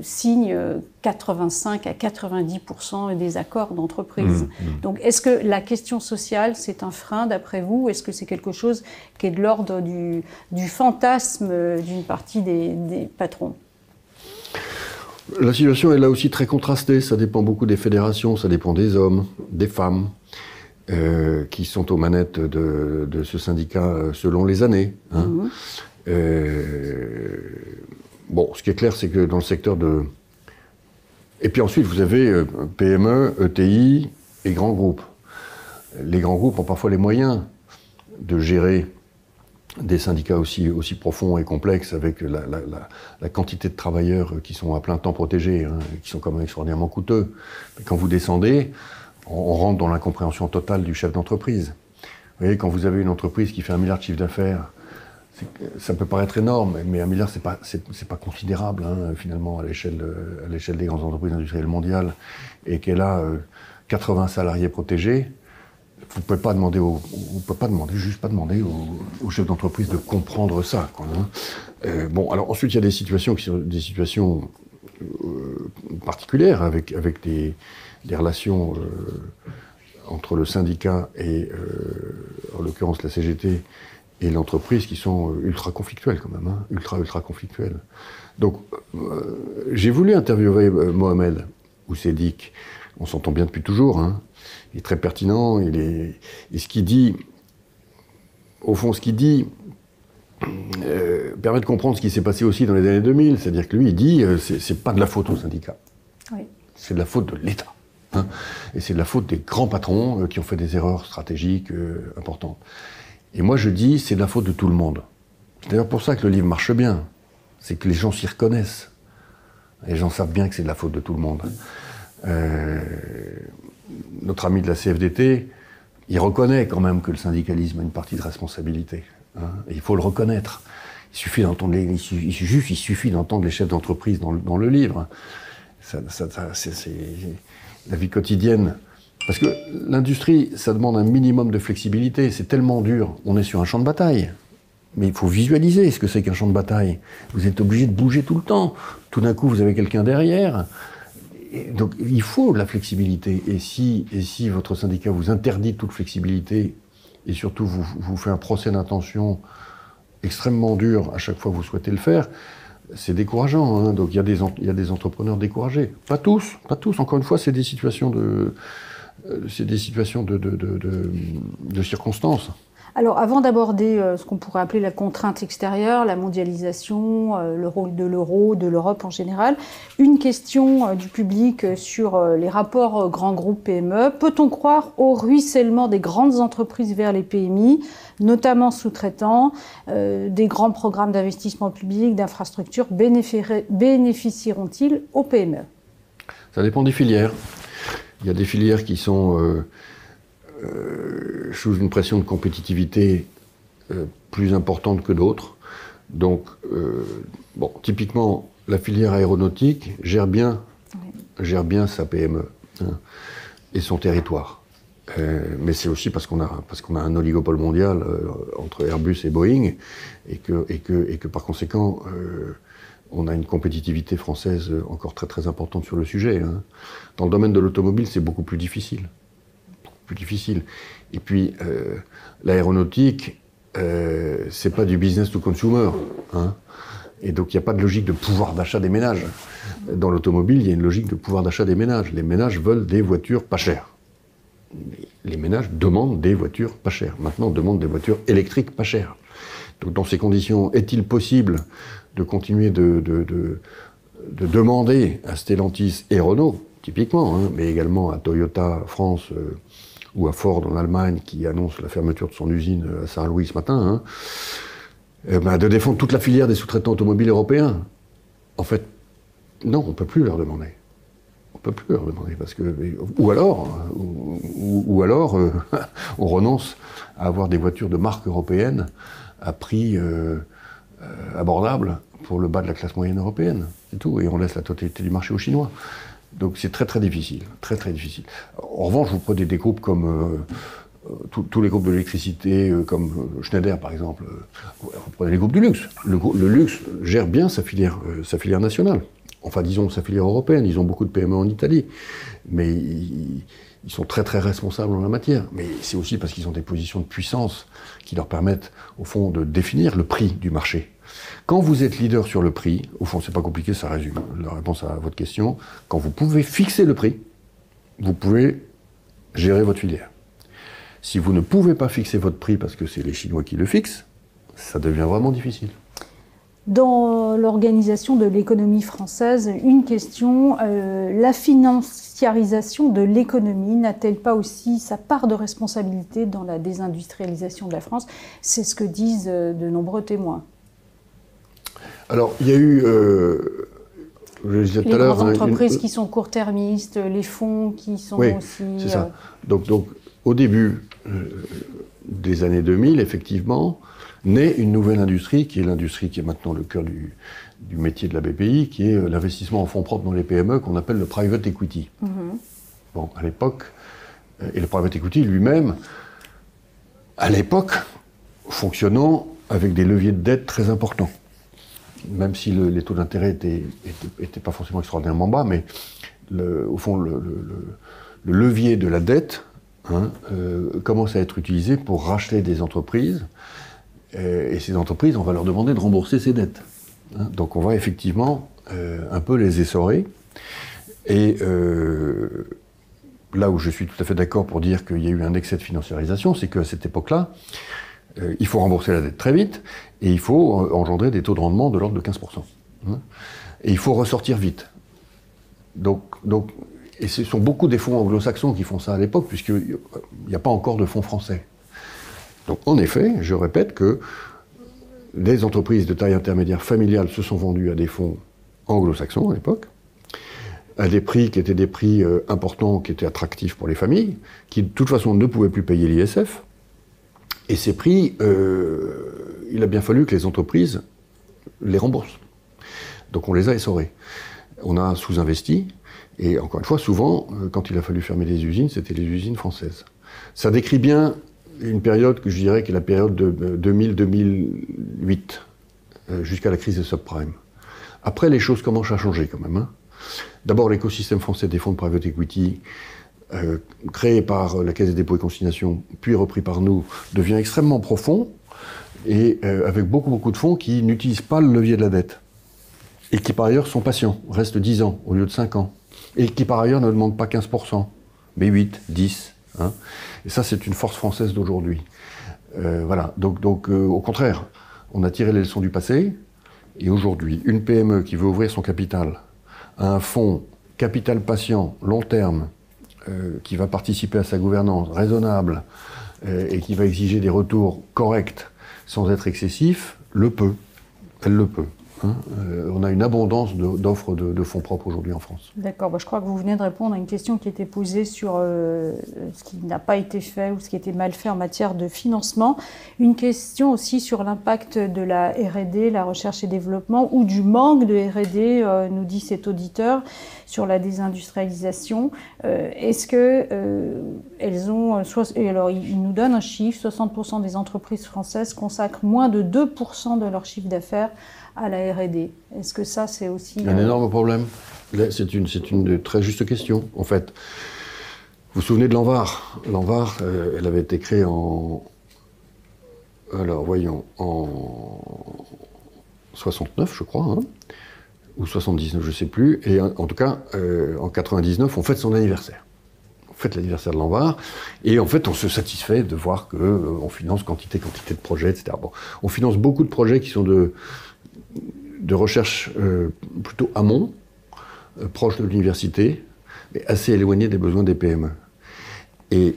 signe 85 à 90% des accords d'entreprise. Donc est-ce que la question sociale, c'est un frein d'après vous? Est-ce que c'est quelque chose qui est de l'ordre du fantasme d'une partie des patrons? La situation est là aussi très contrastée, ça dépend beaucoup des fédérations, ça dépend des hommes, des femmes, qui sont aux manettes de ce syndicat selon les années. Hein. Bon, ce qui est clair, c'est que dans le secteur de... Et puis ensuite, vous avez PME, ETI et grands groupes. Les grands groupes ont parfois les moyens de gérer des syndicats aussi profonds et complexes, avec la quantité de travailleurs qui sont à plein temps protégés, hein, qui sont quand même extraordinairement coûteux. Mais quand vous descendez, on rentre dans l'incompréhension totale du chef d'entreprise. Vous voyez, quand vous avez une entreprise qui fait 1 milliard de chiffre d'affaires, ça peut paraître énorme, mais 1 milliard, c'est pas considérable, hein, finalement, à l'échelle des grandes entreprises industrielles mondiales, et qu'elle a 80 salariés protégés. Vous ne pouvez pas demander au chef d'entreprise de comprendre ça, quoi, hein. Bon, alors ensuite, il y a des situations qui sont des situations particulières, avec des relations entre le syndicat et, en l'occurrence, la CGT et l'entreprise, qui sont ultra conflictuelles quand même, hein, ultra conflictuelles. Donc, j'ai voulu interviewer Mohamed Oussedik. On s'entend bien depuis toujours, hein. Il est très pertinent, et ce qu'il dit, au fond, permet de comprendre ce qui s'est passé aussi dans les années 2000. C'est-à-dire que lui, il dit, c'est pas de la faute au syndicat. Oui. C'est de la faute de l'État. Hein, et c'est de la faute des grands patrons qui ont fait des erreurs stratégiques importantes. Et moi, je dis, c'est de la faute de tout le monde. C'est d'ailleurs pour ça que le livre marche bien. C'est que les gens s'y reconnaissent. Les gens savent bien que c'est de la faute de tout le monde. Notre ami de la CFDT, il reconnaît quand même que le syndicalisme a une partie de responsabilité. Hein, et il faut le reconnaître. Il suffit d'entendre les chefs d'entreprise dans le livre. C'est la vie quotidienne. Parce que l'industrie, ça demande un minimum de flexibilité. C'est tellement dur. On est sur un champ de bataille. Mais il faut visualiser ce que c'est qu'un champ de bataille. Vous êtes obligé de bouger tout le temps. Tout d'un coup, vous avez quelqu'un derrière. Et donc, il faut de la flexibilité. Et si votre syndicat vous interdit toute flexibilité, et surtout vous fait un procès d'intention extrêmement dur à chaque fois que vous souhaitez le faire, c'est décourageant. Hein. Donc, il y a des entrepreneurs découragés. Pas tous. Encore une fois, c'est des situations de circonstances. Alors, avant d'aborder ce qu'on pourrait appeler la contrainte extérieure, la mondialisation, le rôle de l'euro, de l'Europe en général, une question du public sur les rapports grands groupes PME. Peut-on croire au ruissellement des grandes entreprises vers les PMI, notamment sous-traitants, des grands programmes d'investissement public, d'infrastructures, bénéficieront-ils aux PME? Ça dépend des filières. Il y a des filières qui sont sous une pression de compétitivité plus importante que d'autres. Donc, typiquement, la filière aéronautique gère bien sa PME, hein, et son territoire. Mais c'est aussi parce qu'on a un oligopole mondial entre Airbus et Boeing, et que par conséquent, on a une compétitivité française encore très très importante sur le sujet. Hein. Dans le domaine de l'automobile, c'est beaucoup plus difficile. Et puis, l'aéronautique, c'est pas du business to consumer. Hein. Et donc, il n'y a pas de logique de pouvoir d'achat des ménages. Dans l'automobile, il y a une logique de pouvoir d'achat des ménages. Les ménages veulent des voitures pas chères. Les ménages demandent des voitures pas chères. Maintenant, on demande des voitures électriques pas chères. Donc, dans ces conditions, est-il possible de continuer de demander à Stellantis et Renault, typiquement, hein, mais également à Toyota France ou à Ford en Allemagne, qui annonce la fermeture de son usine à Saint-Louis ce matin, hein, de défendre toute la filière des sous-traitants automobiles européens? En fait, non, on ne peut plus leur demander. Parce que, ou alors, on renonce à avoir des voitures de marque européenne à prix abordable pour le bas de la classe moyenne européenne. C'est tout. Et on laisse la totalité du marché aux Chinois. Donc c'est très très difficile. En revanche, vous prenez des groupes comme tous les groupes de l'électricité, comme Schneider par exemple. Vous prenez les groupes du luxe. Le luxe gère bien sa filière nationale. Enfin, disons sa filière européenne, ils ont beaucoup de PME en Italie, mais ils sont très très responsables en la matière. Mais c'est aussi parce qu'ils ont des positions de puissance qui leur permettent, au fond, de définir le prix du marché. Quand vous êtes leader sur le prix, au fond, c'est pas compliqué, ça résume la réponse à votre question. Quand vous pouvez fixer le prix, vous pouvez gérer votre filière. Si vous ne pouvez pas fixer votre prix parce que c'est les Chinois qui le fixent, ça devient vraiment difficile. Dans l'organisation de l'économie française, une question, la financiarisation de l'économie n'a-t-elle pas aussi sa part de responsabilité dans la désindustrialisation de la France? C'est ce que disent de nombreux témoins. Alors, il y a eu, je le disais tout à l'heure... Les grandes entreprises qui sont court-termistes, les fonds qui sont aussi... c'est ça. Donc, au début des années 2000, effectivement, naît une nouvelle industrie, qui est l'industrie qui est maintenant le cœur du métier de la BPI, qui est l'investissement en fonds propres dans les PME, qu'on appelle le private equity. Bon, à l'époque, et le private equity lui-même, à l'époque, fonctionnant avec des leviers de dette très importants. Même si les taux d'intérêt étaient pas forcément extraordinairement bas, mais au fond, le levier de la dette commence à être utilisé pour racheter des entreprises. Et ces entreprises, on va leur demander de rembourser ces dettes. Donc on va effectivement un peu les essorer. Et là où je suis tout à fait d'accord pour dire qu'il y a eu un excès de financiarisation, c'est qu'à cette époque-là, il faut rembourser la dette très vite et il faut engendrer des taux de rendement de l'ordre de 15%. Et il faut ressortir vite. Et ce sont beaucoup des fonds anglo-saxons qui font ça à l'époque, puisqu'il n'y a pas encore de fonds français. Donc en effet, je répète que des entreprises de taille intermédiaire familiale se sont vendues à des fonds anglo-saxons à l'époque, à des prix qui étaient des prix importants, qui étaient attractifs pour les familles, qui de toute façon ne pouvaient plus payer l'ISF. Et ces prix, il a bien fallu que les entreprises les remboursent. Donc on les a essorés. On a sous-investi, et encore une fois, souvent, quand il a fallu fermer des usines, c'était les usines françaises. Ça décrit bien une période que je dirais qui est la période de 2000-2008, jusqu'à la crise des subprimes. Après, les choses commencent à changer quand même. D'abord, l'écosystème français des fonds de private equity, créé par la Caisse des dépôts et consignations, puis repris par nous, devient extrêmement profond, et avec beaucoup de fonds qui n'utilisent pas le levier de la dette, et qui par ailleurs sont patients, restent 10 ans au lieu de 5 ans, et qui par ailleurs ne demandent pas 15%, mais 8, 10. Et ça, c'est une force française d'aujourd'hui. Voilà. Donc au contraire, on a tiré les leçons du passé, et aujourd'hui, une PME qui veut ouvrir son capital à un fonds capital patient, long terme, qui va participer à sa gouvernance raisonnable et qui va exiger des retours corrects sans être excessif, le peut. Elle le peut. On a une abondance d'offres de fonds propres aujourd'hui en France. D'accord, je crois que vous venez de répondre à une question qui était posée sur ce qui n'a pas été fait ou ce qui était mal fait en matière de financement. Une question aussi sur l'impact de la R&D, la recherche et développement, ou du manque de R&D, nous dit cet auditeur, sur la désindustrialisation. Est-ce que elles ont... Et alors, il nous donne un chiffre, 60% des entreprises françaises consacrent moins de 2% de leur chiffre d'affaires à la R&D. Est-ce que ça, c'est aussi... Un énorme problème. C'est une très juste question. En fait, vous vous souvenez de l'Anvar. L'Anvar, elle avait été créée en... Alors, voyons, en 69, je crois, ou 79, je ne sais plus. Et en tout cas, en 99, on fête son anniversaire. On fête l'anniversaire de l'Anvar. Et en fait, on se satisfait de voir qu'on finance quantité de projets, etc. Bon, on finance beaucoup de projets qui sont de recherche plutôt amont, proche de l'université, mais assez éloigné des besoins des PME. Et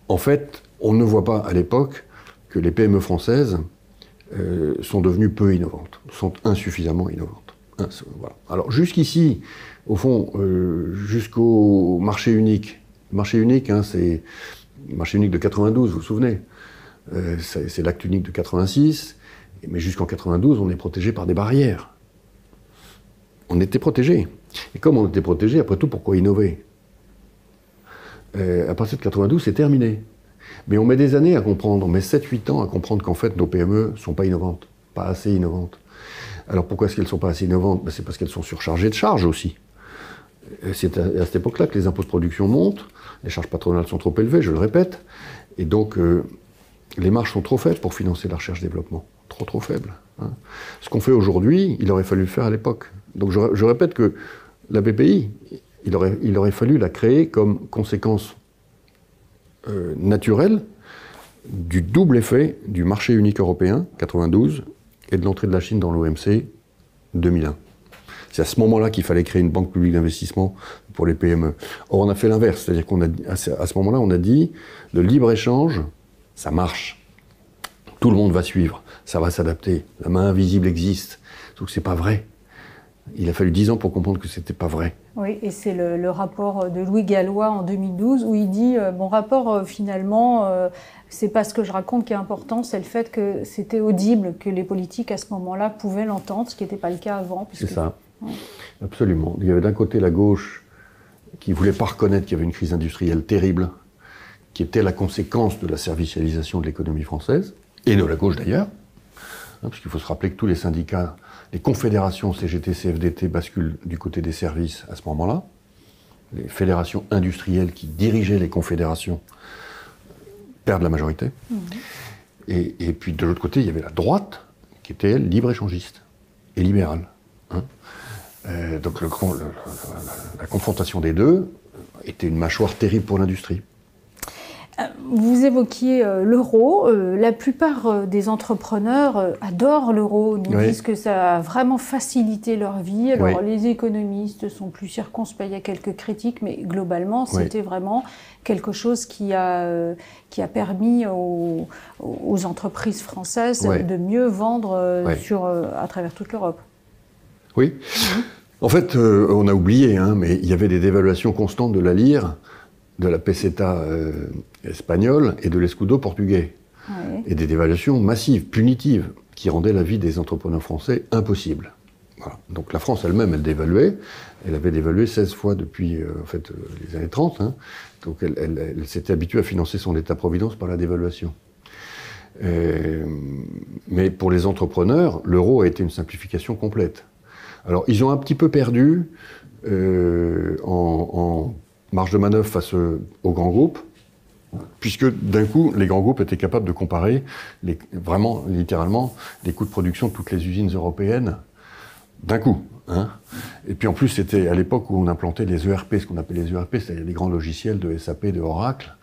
en fait, on ne voit pas à l'époque que les PME françaises sont devenues peu innovantes, sont insuffisamment innovantes. Voilà. Alors jusqu'ici, au fond, jusqu'au marché unique. Le marché unique, c'est le marché unique de 92, vous vous souvenez. C'est l'acte unique de 86. Mais jusqu'en 92, on est protégé par des barrières. On était protégé. Et comme on était protégé, après tout, pourquoi innover? À partir de 92, c'est terminé. Mais on met des années à comprendre, on met 7-8 ans à comprendre qu'en fait, nos PME ne sont pas innovantes, pas assez innovantes. Alors pourquoi est-ce qu'elles ne sont pas assez innovantes? C'est parce qu'elles sont surchargées de charges aussi. C'est à cette époque-là que les impôts de production montent, les charges patronales sont trop élevées, je le répète, et donc les marges sont trop faibles pour financer la recherche-développement. Trop faibles. Hein. Ce qu'on fait aujourd'hui, il aurait fallu le faire à l'époque. Donc je répète que la BPI, il aurait fallu la créer comme conséquence naturelle du double effet du marché unique européen, 92, et de l'entrée de la Chine dans l'OMC, 2001. C'est à ce moment-là qu'il fallait créer une banque publique d'investissement pour les PME. Or, on a fait l'inverse, c'est-à-dire qu'à ce moment-là, on a dit, le libre-échange, ça marche. Tout le monde va suivre, ça va s'adapter. La main invisible existe, sauf que c'est pas vrai. Il a fallu 10 ans pour comprendre que c'était pas vrai. Oui, et c'est le rapport de Louis Gallois en 2012 où il dit mon rapport finalement, c'est pas ce que je raconte qui est important, c'est le fait que c'était audible, que les politiques à ce moment-là pouvaient l'entendre, ce qui n'était pas le cas avant. C'est ça, ouais. Absolument. Il y avait d'un côté la gauche qui ne voulait pas reconnaître qu'il y avait une crise industrielle terrible, qui était la conséquence de la servicialisation de l'économie française, et de la gauche d'ailleurs, hein, parce qu'il faut se rappeler que tous les syndicats, les confédérations CGT, CFDT basculent du côté des services à ce moment-là. Les fédérations industrielles qui dirigeaient les confédérations perdent la majorité. Mmh. Et puis de l'autre côté, il y avait la droite qui était, elle, libre-échangiste et libérale. Hein. Donc la confrontation des deux était une mâchoire terrible pour l'industrie. Vous évoquiez l'euro. La plupart des entrepreneurs adorent l'euro, nous disent que ça a vraiment facilité leur vie. Alors les économistes sont plus circonspects, il y a quelques critiques, mais globalement c'était vraiment quelque chose qui a permis aux entreprises françaises de mieux vendre à travers toute l'Europe. Oui. En fait, on a oublié, hein, mais il y avait des dévaluations constantes de la lire, de la peseta espagnole et de l'escudo portugais. Et des dévaluations massives, punitives, qui rendaient la vie des entrepreneurs français impossible. Voilà. Donc la France elle-même, elle dévaluait. Elle avait dévalué 16 fois depuis les années 30. Hein. Donc elle s'était habituée à financer son État-providence par la dévaluation. Mais pour les entrepreneurs, l'euro a été une simplification complète. Alors ils ont un petit peu perdu en marge de manœuvre face aux grands groupes, puisque d'un coup, les grands groupes étaient capables de comparer vraiment, littéralement, les coûts de production de toutes les usines européennes d'un coup. Hein. Et puis en plus, c'était à l'époque où on implantait les ERP, ce qu'on appelle les ERP, c'est-à-dire les grands logiciels de SAP, de Oracle,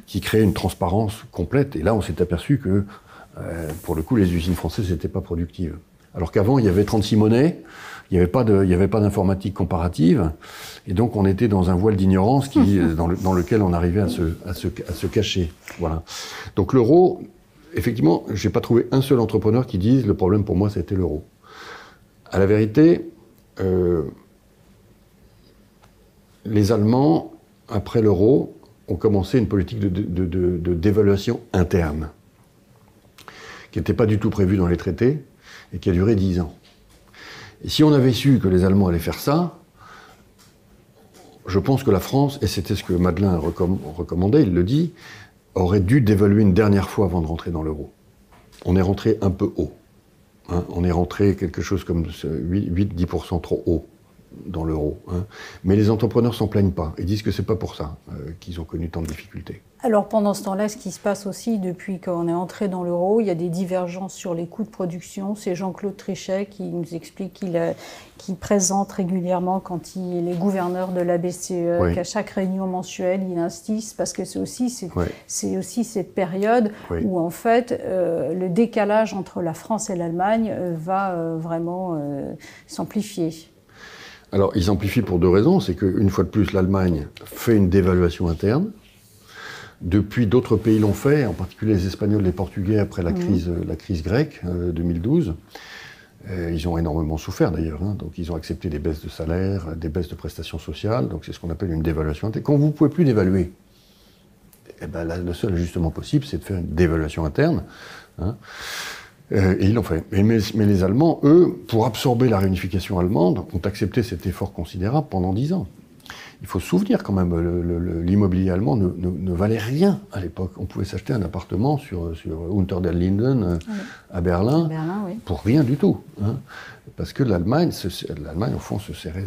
qui créaient une transparence complète. Et là, on s'est aperçu que, pour le coup, les usines françaises n'étaient pas productives. Alors qu'avant, il y avait 36 monnaies, il n'y avait pas d'informatique comparative, et donc on était dans un voile d'ignorance dans lequel on arrivait à se cacher. Voilà. Donc l'euro, effectivement, je n'ai pas trouvé un seul entrepreneur qui dise le problème pour moi c'était l'euro. À la vérité, les Allemands, après l'euro, ont commencé une politique de dévaluation interne, qui n'était pas du tout prévue dans les traités, et qui a duré 10 ans. Et si on avait su que les Allemands allaient faire ça, je pense que la France, et c'était ce que Madelin recommandait, il le dit, aurait dû dévaluer une dernière fois avant de rentrer dans l'euro. On est rentré un peu haut. Hein, on est rentré quelque chose comme 8-10% trop haut dans l'euro. Hein. Mais les entrepreneurs s'en plaignent pas. Ils disent que c'est pas pour ça qu'ils ont connu tant de difficultés. Alors pendant ce temps-là, ce qui se passe aussi depuis qu'on est entré dans l'euro, il y a des divergences sur les coûts de production. C'est Jean-Claude Trichet qui nous explique qu'il présente régulièrement quand il est gouverneur de la BCE, qu'à chaque réunion mensuelle, il insiste parce que c'est aussi cette période où en fait le décalage entre la France et l'Allemagne va vraiment s'amplifier. Alors il s'amplifie pour deux raisons. C'est qu'une fois de plus, l'Allemagne fait une dévaluation interne. Depuis, d'autres pays l'ont fait, en particulier les Espagnols, les Portugais, après la crise grecque, 2012. Ils ont énormément souffert d'ailleurs, hein. Donc ils ont accepté des baisses de salaire, des baisses de prestations sociales, donc c'est ce qu'on appelle une dévaluation interne. Quand vous ne pouvez plus dévaluer, eh ben, le seul ajustement possible, c'est de faire une dévaluation interne. Hein. Et ils l'ont fait. Mais les Allemands, eux, pour absorber la réunification allemande, ont accepté cet effort considérable pendant 10 ans. Il faut se souvenir quand même, l'immobilier allemand ne valait rien à l'époque. On pouvait s'acheter un appartement sur Unter den Linden à Berlin, oui. pour rien du tout. Hein, parce que l'Allemagne, au fond, se serrait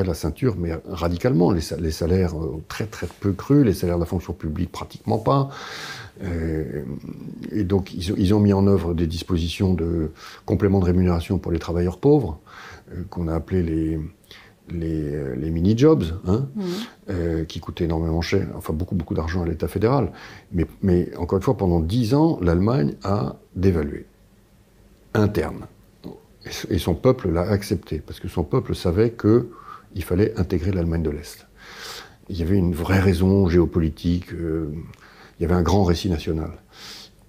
la ceinture, mais radicalement. Les salaires ont très très peu cru, les salaires de la fonction publique pratiquement pas. Et donc ils ont mis en œuvre des dispositions de complément de rémunération pour les travailleurs pauvres, qu'on a appelés les mini-jobs, hein, qui coûtaient énormément cher, enfin beaucoup d'argent à l'État fédéral. Mais encore une fois, pendant 10 ans, l'Allemagne a dévalué, interne. Et son peuple l'a accepté, parce que son peuple savait qu'il fallait intégrer l'Allemagne de l'Est. Il y avait une vraie raison géopolitique, il y avait un grand récit national.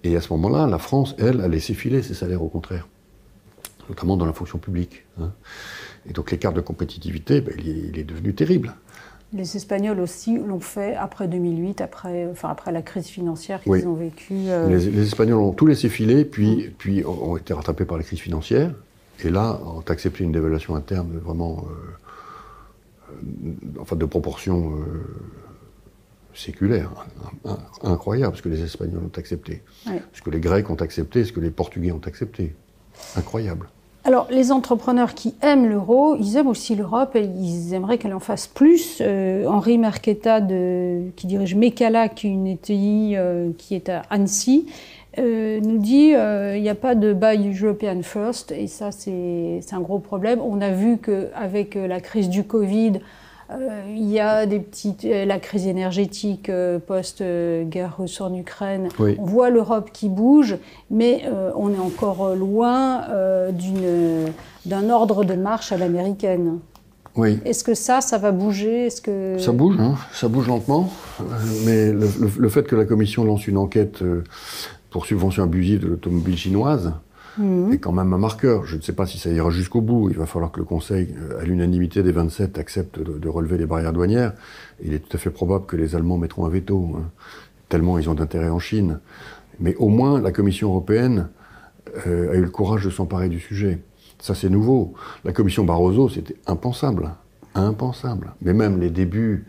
Et à ce moment-là, la France, elle, a laissé filer ses salaires au contraire, notamment dans la fonction publique. Hein. Et donc l'écart de compétitivité, il est devenu terrible. Les Espagnols aussi l'ont fait après 2008, après la crise financière qu'ils ont vécue. Les Espagnols ont tout laissé filer, puis ont été rattrapés par la crise financière. Et là, ont accepté une dévaluation interne vraiment de proportions séculaires, incroyables, parce que les Espagnols ont accepté, ce que les Grecs ont accepté, ce que les Portugais ont accepté. Incroyable. Alors, les entrepreneurs qui aiment l'euro, ils aiment aussi l'Europe et ils aimeraient qu'elle en fasse plus. Henri Marquetta, qui dirige Mecalac, une ETI qui est à Annecy, nous dit il n'y a pas de Buy European First, et ça, c'est un gros problème. On a vu qu'avec la crise du Covid, il y a la crise énergétique post-guerre russe en Ukraine. Oui. On voit l'Europe qui bouge, mais on est encore loin d'un ordre de marche à l'américaine. Oui. Est-ce que ça va bouger? Ça bouge, hein, ça bouge lentement. Mais le fait que la Commission lance une enquête pour subvention abusive de l'automobile chinoise est quand même un marqueur. Je ne sais pas si ça ira jusqu'au bout. Il va falloir que le Conseil, à l'unanimité des 27, accepte de relever les barrières douanières. Il est tout à fait probable que les Allemands mettront un veto, hein, tellement ils ont d'intérêt en Chine. Mais au moins, la Commission européenne a eu le courage de s'emparer du sujet. Ça, c'est nouveau. La Commission Barroso, c'était impensable. Impensable. Mais même les débuts...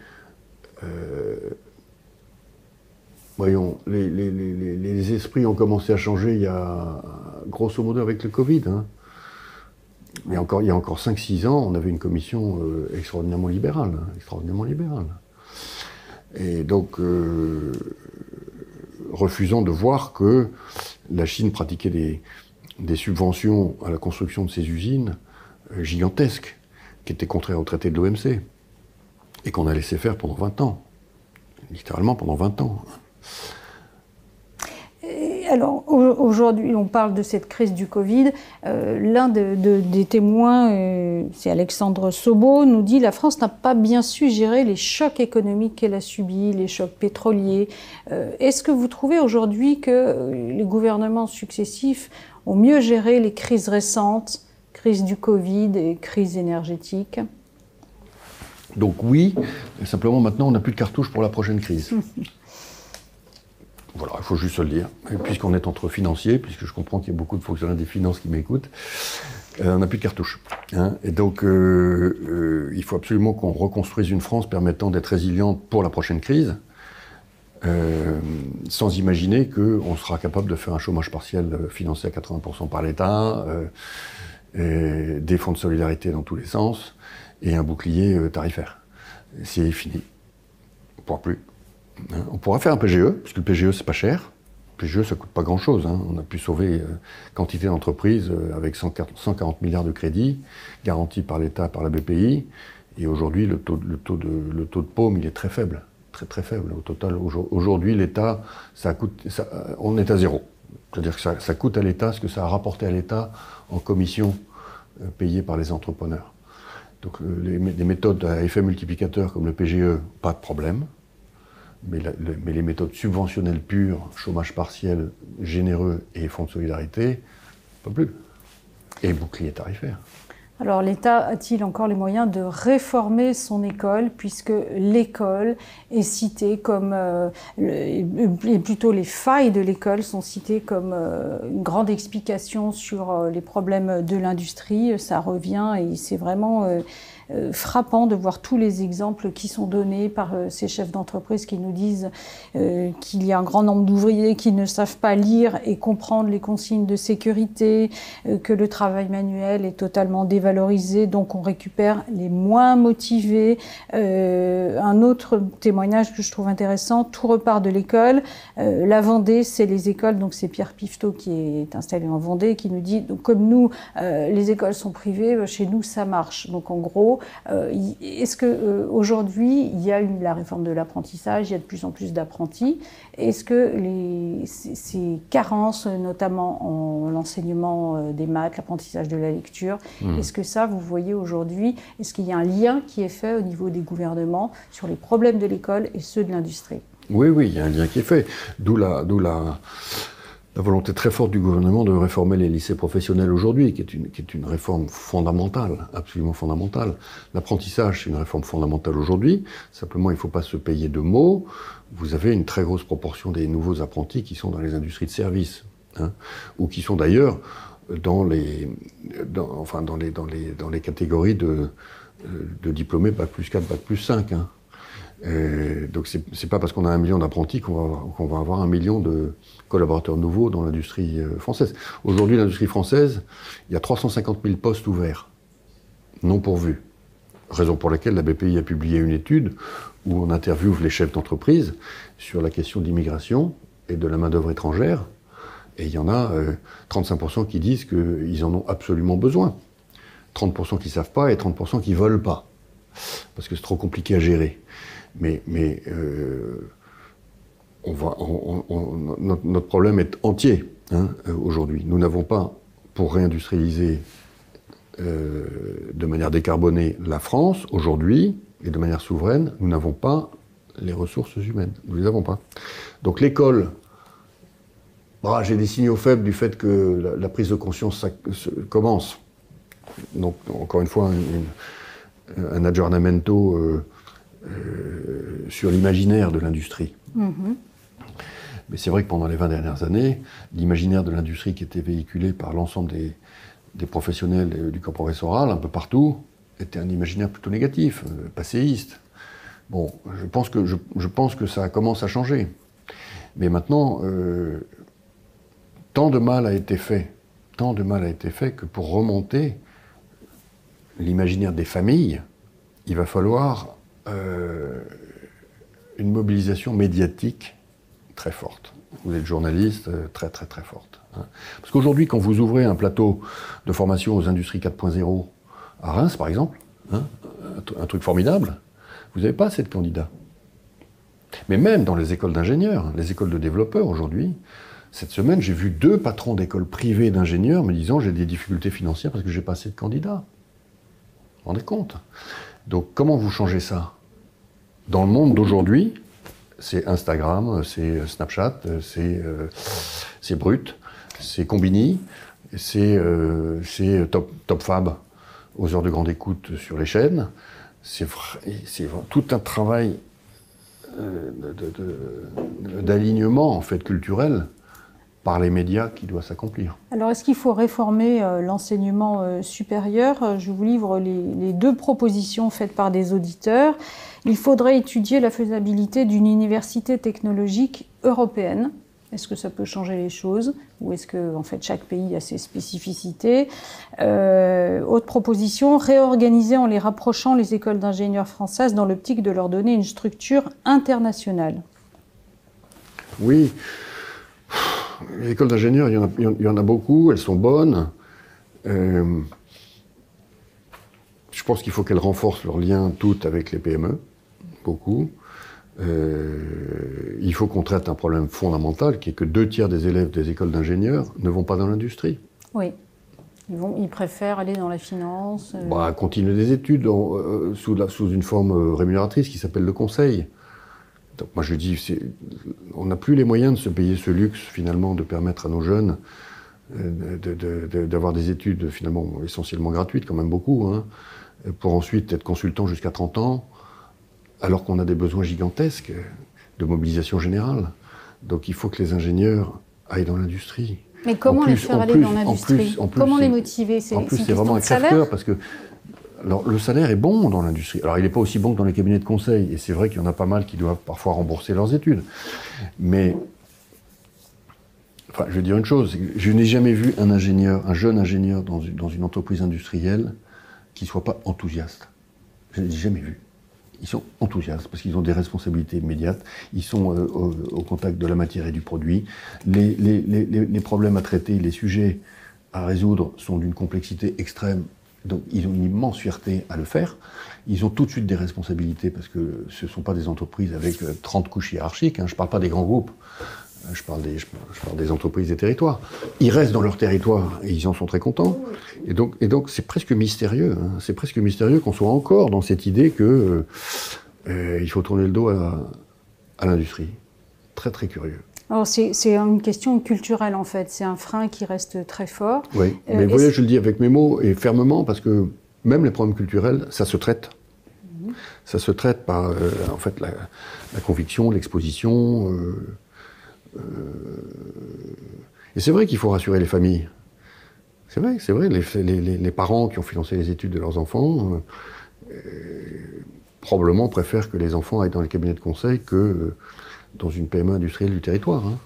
voyons, les esprits ont commencé à changer il y a, grosso modo, avec le Covid. Hein. Il y a encore 5-6 ans, on avait une commission extraordinairement libérale. Hein, extraordinairement libérale. Et donc, refusant de voir que la Chine pratiquait des subventions à la construction de ces usines gigantesques, qui étaient contraires au traité de l'OMC, et qu'on a laissé faire pendant 20 ans. Littéralement pendant 20 ans. Alors, aujourd'hui, on parle de cette crise du Covid. L'un des témoins, c'est Alexandre Sobo, nous dit « La France n'a pas bien su gérer les chocs économiques qu'elle a subis, les chocs pétroliers. Est-ce que vous trouvez aujourd'hui que les gouvernements successifs ont mieux géré les crises récentes, crise du Covid et crise énergétique ?» Donc oui, simplement maintenant on n'a plus de cartouches pour la prochaine crise. Voilà, il faut juste se le dire. Et puisqu'on est entre financiers, puisque je comprends qu'il y a beaucoup de fonctionnaires des finances qui m'écoutent, on n'a plus de cartouches. Hein. Et donc il faut absolument qu'on reconstruise une France permettant d'être résiliente pour la prochaine crise, sans imaginer qu'on sera capable de faire un chômage partiel financé à 80% par l'État, des fonds de solidarité dans tous les sens, et un bouclier tarifaire. C'est fini. On ne pourra plus. Hein. On pourra faire un PGE, parce que le PGE, c'est pas cher. Le PGE, ça coûte pas grand-chose. Hein. On a pu sauver quantité d'entreprises avec 140 milliards de crédits, garantis par l'État, par la BPI. Et aujourd'hui, le taux de paume, il est très faible. Très, très faible. Au total, aujourd'hui, l'État, on est à zéro. C'est-à-dire que ça coûte à l'État ce que ça a rapporté à l'État en commission payée par les entrepreneurs. Donc les méthodes à effet multiplicateur comme le PGE, pas de problème. Mais les méthodes subventionnelles pures, chômage partiel, généreux et fonds de solidarité, pas plus. Et bouclier tarifaire. Alors l'État a-t-il encore les moyens de réformer son école, puisque l'école est citée comme, plutôt les failles de l'école sont citées comme une grande explication sur les problèmes de l'industrie. Ça revient et c'est vraiment frappant de voir tous les exemples qui sont donnés par ces chefs d'entreprise qui nous disent qu'il y a un grand nombre d'ouvriers qui ne savent pas lire et comprendre les consignes de sécurité, que le travail manuel est totalement dévalorisé, donc on récupère les moins motivés. Un autre témoignage que je trouve intéressant, tout repart de l'école. La Vendée, c'est les écoles, donc c'est Pierre Pifteau qui est installé en Vendée, qui nous dit, donc, comme nous, les écoles sont privées, chez nous ça marche. Donc en gros, est-ce que aujourd'hui il y a eu la réforme de l'apprentissage, il y a de plus en plus d'apprentis. Est-ce que ces carences, notamment en l'enseignement des maths, l'apprentissage de la lecture, est-ce que ça, vous voyez aujourd'hui, est-ce qu'il y a un lien qui est fait au niveau des gouvernements sur les problèmes de l'école et ceux de l'industrie? Oui, il y a un lien qui est fait. D'où la volonté très forte du gouvernement de réformer les lycées professionnels aujourd'hui, qui est une réforme fondamentale, absolument fondamentale. L'apprentissage, c'est une réforme fondamentale aujourd'hui. Simplement, il ne faut pas se payer de mots. Vous avez une très grosse proportion des nouveaux apprentis qui sont dans les industries de services, ou qui sont d'ailleurs dans les catégories de diplômés Bac plus 4, Bac plus 5. Donc c'est pas parce qu'on a 1 million d'apprentis qu'on va avoir 1 million de collaborateurs nouveaux dans l'industrie française. Aujourd'hui, l'industrie française, il y a 350 000 postes ouverts, non pourvus. Raison pour laquelle la BPI a publié une étude où on interviewe les chefs d'entreprise sur la question de l'immigration et de la main-d'œuvre étrangère. Et il y en a 35% qui disent qu'ils en ont absolument besoin. 30% qui ne savent pas et 30% qui ne veulent pas. Parce que c'est trop compliqué à gérer. Mais notre problème est entier aujourd'hui. Nous n'avons pas, pour réindustrialiser de manière décarbonée la France, aujourd'hui, et de manière souveraine, nous n'avons pas les ressources humaines. Nous ne les avons pas. Donc l'école, j'ai des signaux faibles du fait que la prise de conscience commence. Donc, encore une fois, un aggiornamento sur l'imaginaire de l'industrie. Mais c'est vrai que pendant les 20 dernières années, l'imaginaire de l'industrie qui était véhiculé par l'ensemble des professionnels du corps professoral, un peu partout, était un imaginaire plutôt négatif, passéiste. Bon, je pense que ça commence à changer. Mais maintenant, tant de mal a été fait que pour remonter l'imaginaire des familles, il va falloir une mobilisation médiatique très forte. Vous êtes journaliste, très très très forte. Parce qu'aujourd'hui, quand vous ouvrez un plateau de formation aux industries 4.0 à Reims, par exemple, un truc formidable, vous n'avez pas assez de candidats. Mais même dans les écoles d'ingénieurs, les écoles de développeurs aujourd'hui, cette semaine, j'ai vu 2 patrons d'écoles privées d'ingénieurs me disant « j'ai des difficultés financières parce que j'ai pas assez de candidats ». Vous vous rendez compte? Donc comment vous changez ça? Dans le monde d'aujourd'hui, c'est Instagram, c'est Snapchat, c'est Brut, c'est Combini, c'est TopFab aux heures de grande écoute sur les chaînes. C'est tout un travail d'alignement en fait culturel par les médias qui doit s'accomplir. Alors, est-ce qu'il faut réformer l'enseignement supérieur? Je vous livre les 2 propositions faites par des auditeurs. Il faudrait étudier la faisabilité d'une université technologique européenne. Est-ce que ça peut changer les choses? Ou est-ce que, en fait, chaque pays a ses spécificités? Autre proposition, réorganiser en les rapprochant les écoles d'ingénieurs françaises dans l'optique de leur donner une structure internationale. Oui. Les écoles d'ingénieurs, il y en a beaucoup, elles sont bonnes. Je pense qu'il faut qu'elles renforcent leurs liens toutes avec les PME, beaucoup. Il faut qu'on traite un problème fondamental, qui est que 2 tiers des élèves des écoles d'ingénieurs ne vont pas dans l'industrie. Oui, ils préfèrent aller dans la finance. Continuer des études sous une forme rémunératrice qui s'appelle le conseil. Donc moi je dis, on n'a plus les moyens de se payer ce luxe finalement de permettre à nos jeunes d'avoir des études finalement essentiellement gratuites, quand même beaucoup, pour ensuite être consultant jusqu'à 30 ans, alors qu'on a des besoins gigantesques de mobilisation générale. Donc il faut que les ingénieurs aillent dans l'industrie. Mais comment les faire aller dans l'industrie? Comment les motiver? En plus, c'est vraiment un crève-cœur parce que Alors, le salaire est bon dans l'industrie. Alors, il n'est pas aussi bon que dans les cabinets de conseil. Et c'est vrai qu'il y en a pas mal qui doivent parfois rembourser leurs études. Mais, enfin, je vais dire une chose. Je n'ai jamais vu un jeune ingénieur dans une entreprise industrielle qui ne soit pas enthousiaste. Je ne l'ai jamais vu. Ils sont enthousiastes parce qu'ils ont des responsabilités immédiates. Ils sont au contact de la matière et du produit. Les problèmes à traiter, les sujets à résoudre sont d'une complexité extrême. Donc, ils ont une immense fierté à le faire. Ils ont tout de suite des responsabilités parce que ce ne sont pas des entreprises avec 30 couches hiérarchiques. Hein. Je ne parle pas des grands groupes. Je parle des entreprises des territoires. Ils restent dans leur territoire et ils en sont très contents. Et donc c'est presque mystérieux. Hein. C'est presque mystérieux qu'on soit encore dans cette idée que il faut tourner le dos à l'industrie. Très, très curieux. Alors c'est une question culturelle en fait, c'est un frein qui reste très fort. Oui, mais vous voyez, je le dis avec mes mots et fermement parce que même les problèmes culturels, ça se traite. Ça se traite par en fait la conviction, l'exposition. Et c'est vrai qu'il faut rassurer les familles. C'est vrai, les parents qui ont financé les études de leurs enfants probablement préfèrent que les enfants aillent dans les cabinets de conseil que dans une PME industrielle du territoire. Hein.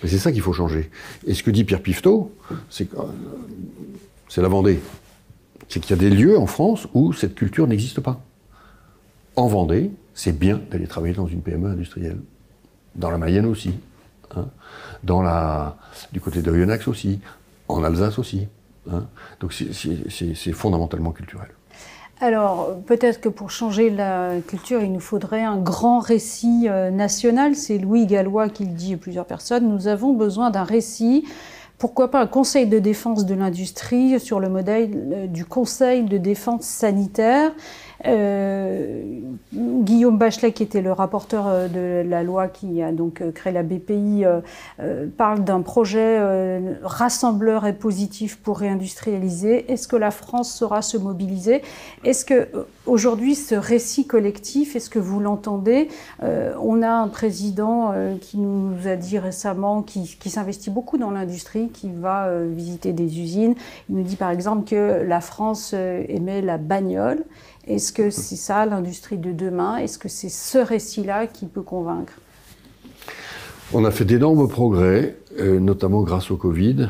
Mais c'est ça qu'il faut changer. Et ce que dit Pierre Pifteau, c'est la Vendée. C'est qu'il y a des lieux en France où cette culture n'existe pas. En Vendée, c'est bien d'aller travailler dans une PME industrielle. Dans la Mayenne aussi. Hein. Du côté de Oyonnax aussi. En Alsace aussi. Hein. Donc c'est fondamentalement culturel. Alors, peut-être que pour changer la culture, il nous faudrait un grand récit national. C'est Louis Gallois qui le dit à plusieurs personnes. Nous avons besoin d'un récit. Pourquoi pas un conseil de défense de l'industrie sur le modèle du conseil de défense sanitaire. Guillaume Bachelet, qui était le rapporteur de la loi qui a donc créé la BPI, parle d'un projet rassembleur et positif pour réindustrialiser. Est-ce que la France saura se mobiliser? Est-ce que aujourd'hui, ce récit collectif, est-ce que vous l'entendez? On a un président qui nous a dit récemment qui s'investit beaucoup dans l'industrie, qui va visiter des usines. Il nous dit par exemple que la France aimait la bagnole. Est-ce que c'est ça l'industrie de demain? Est-ce que c'est ce récit-là qui peut convaincre? On a fait d'énormes progrès, notamment grâce au Covid,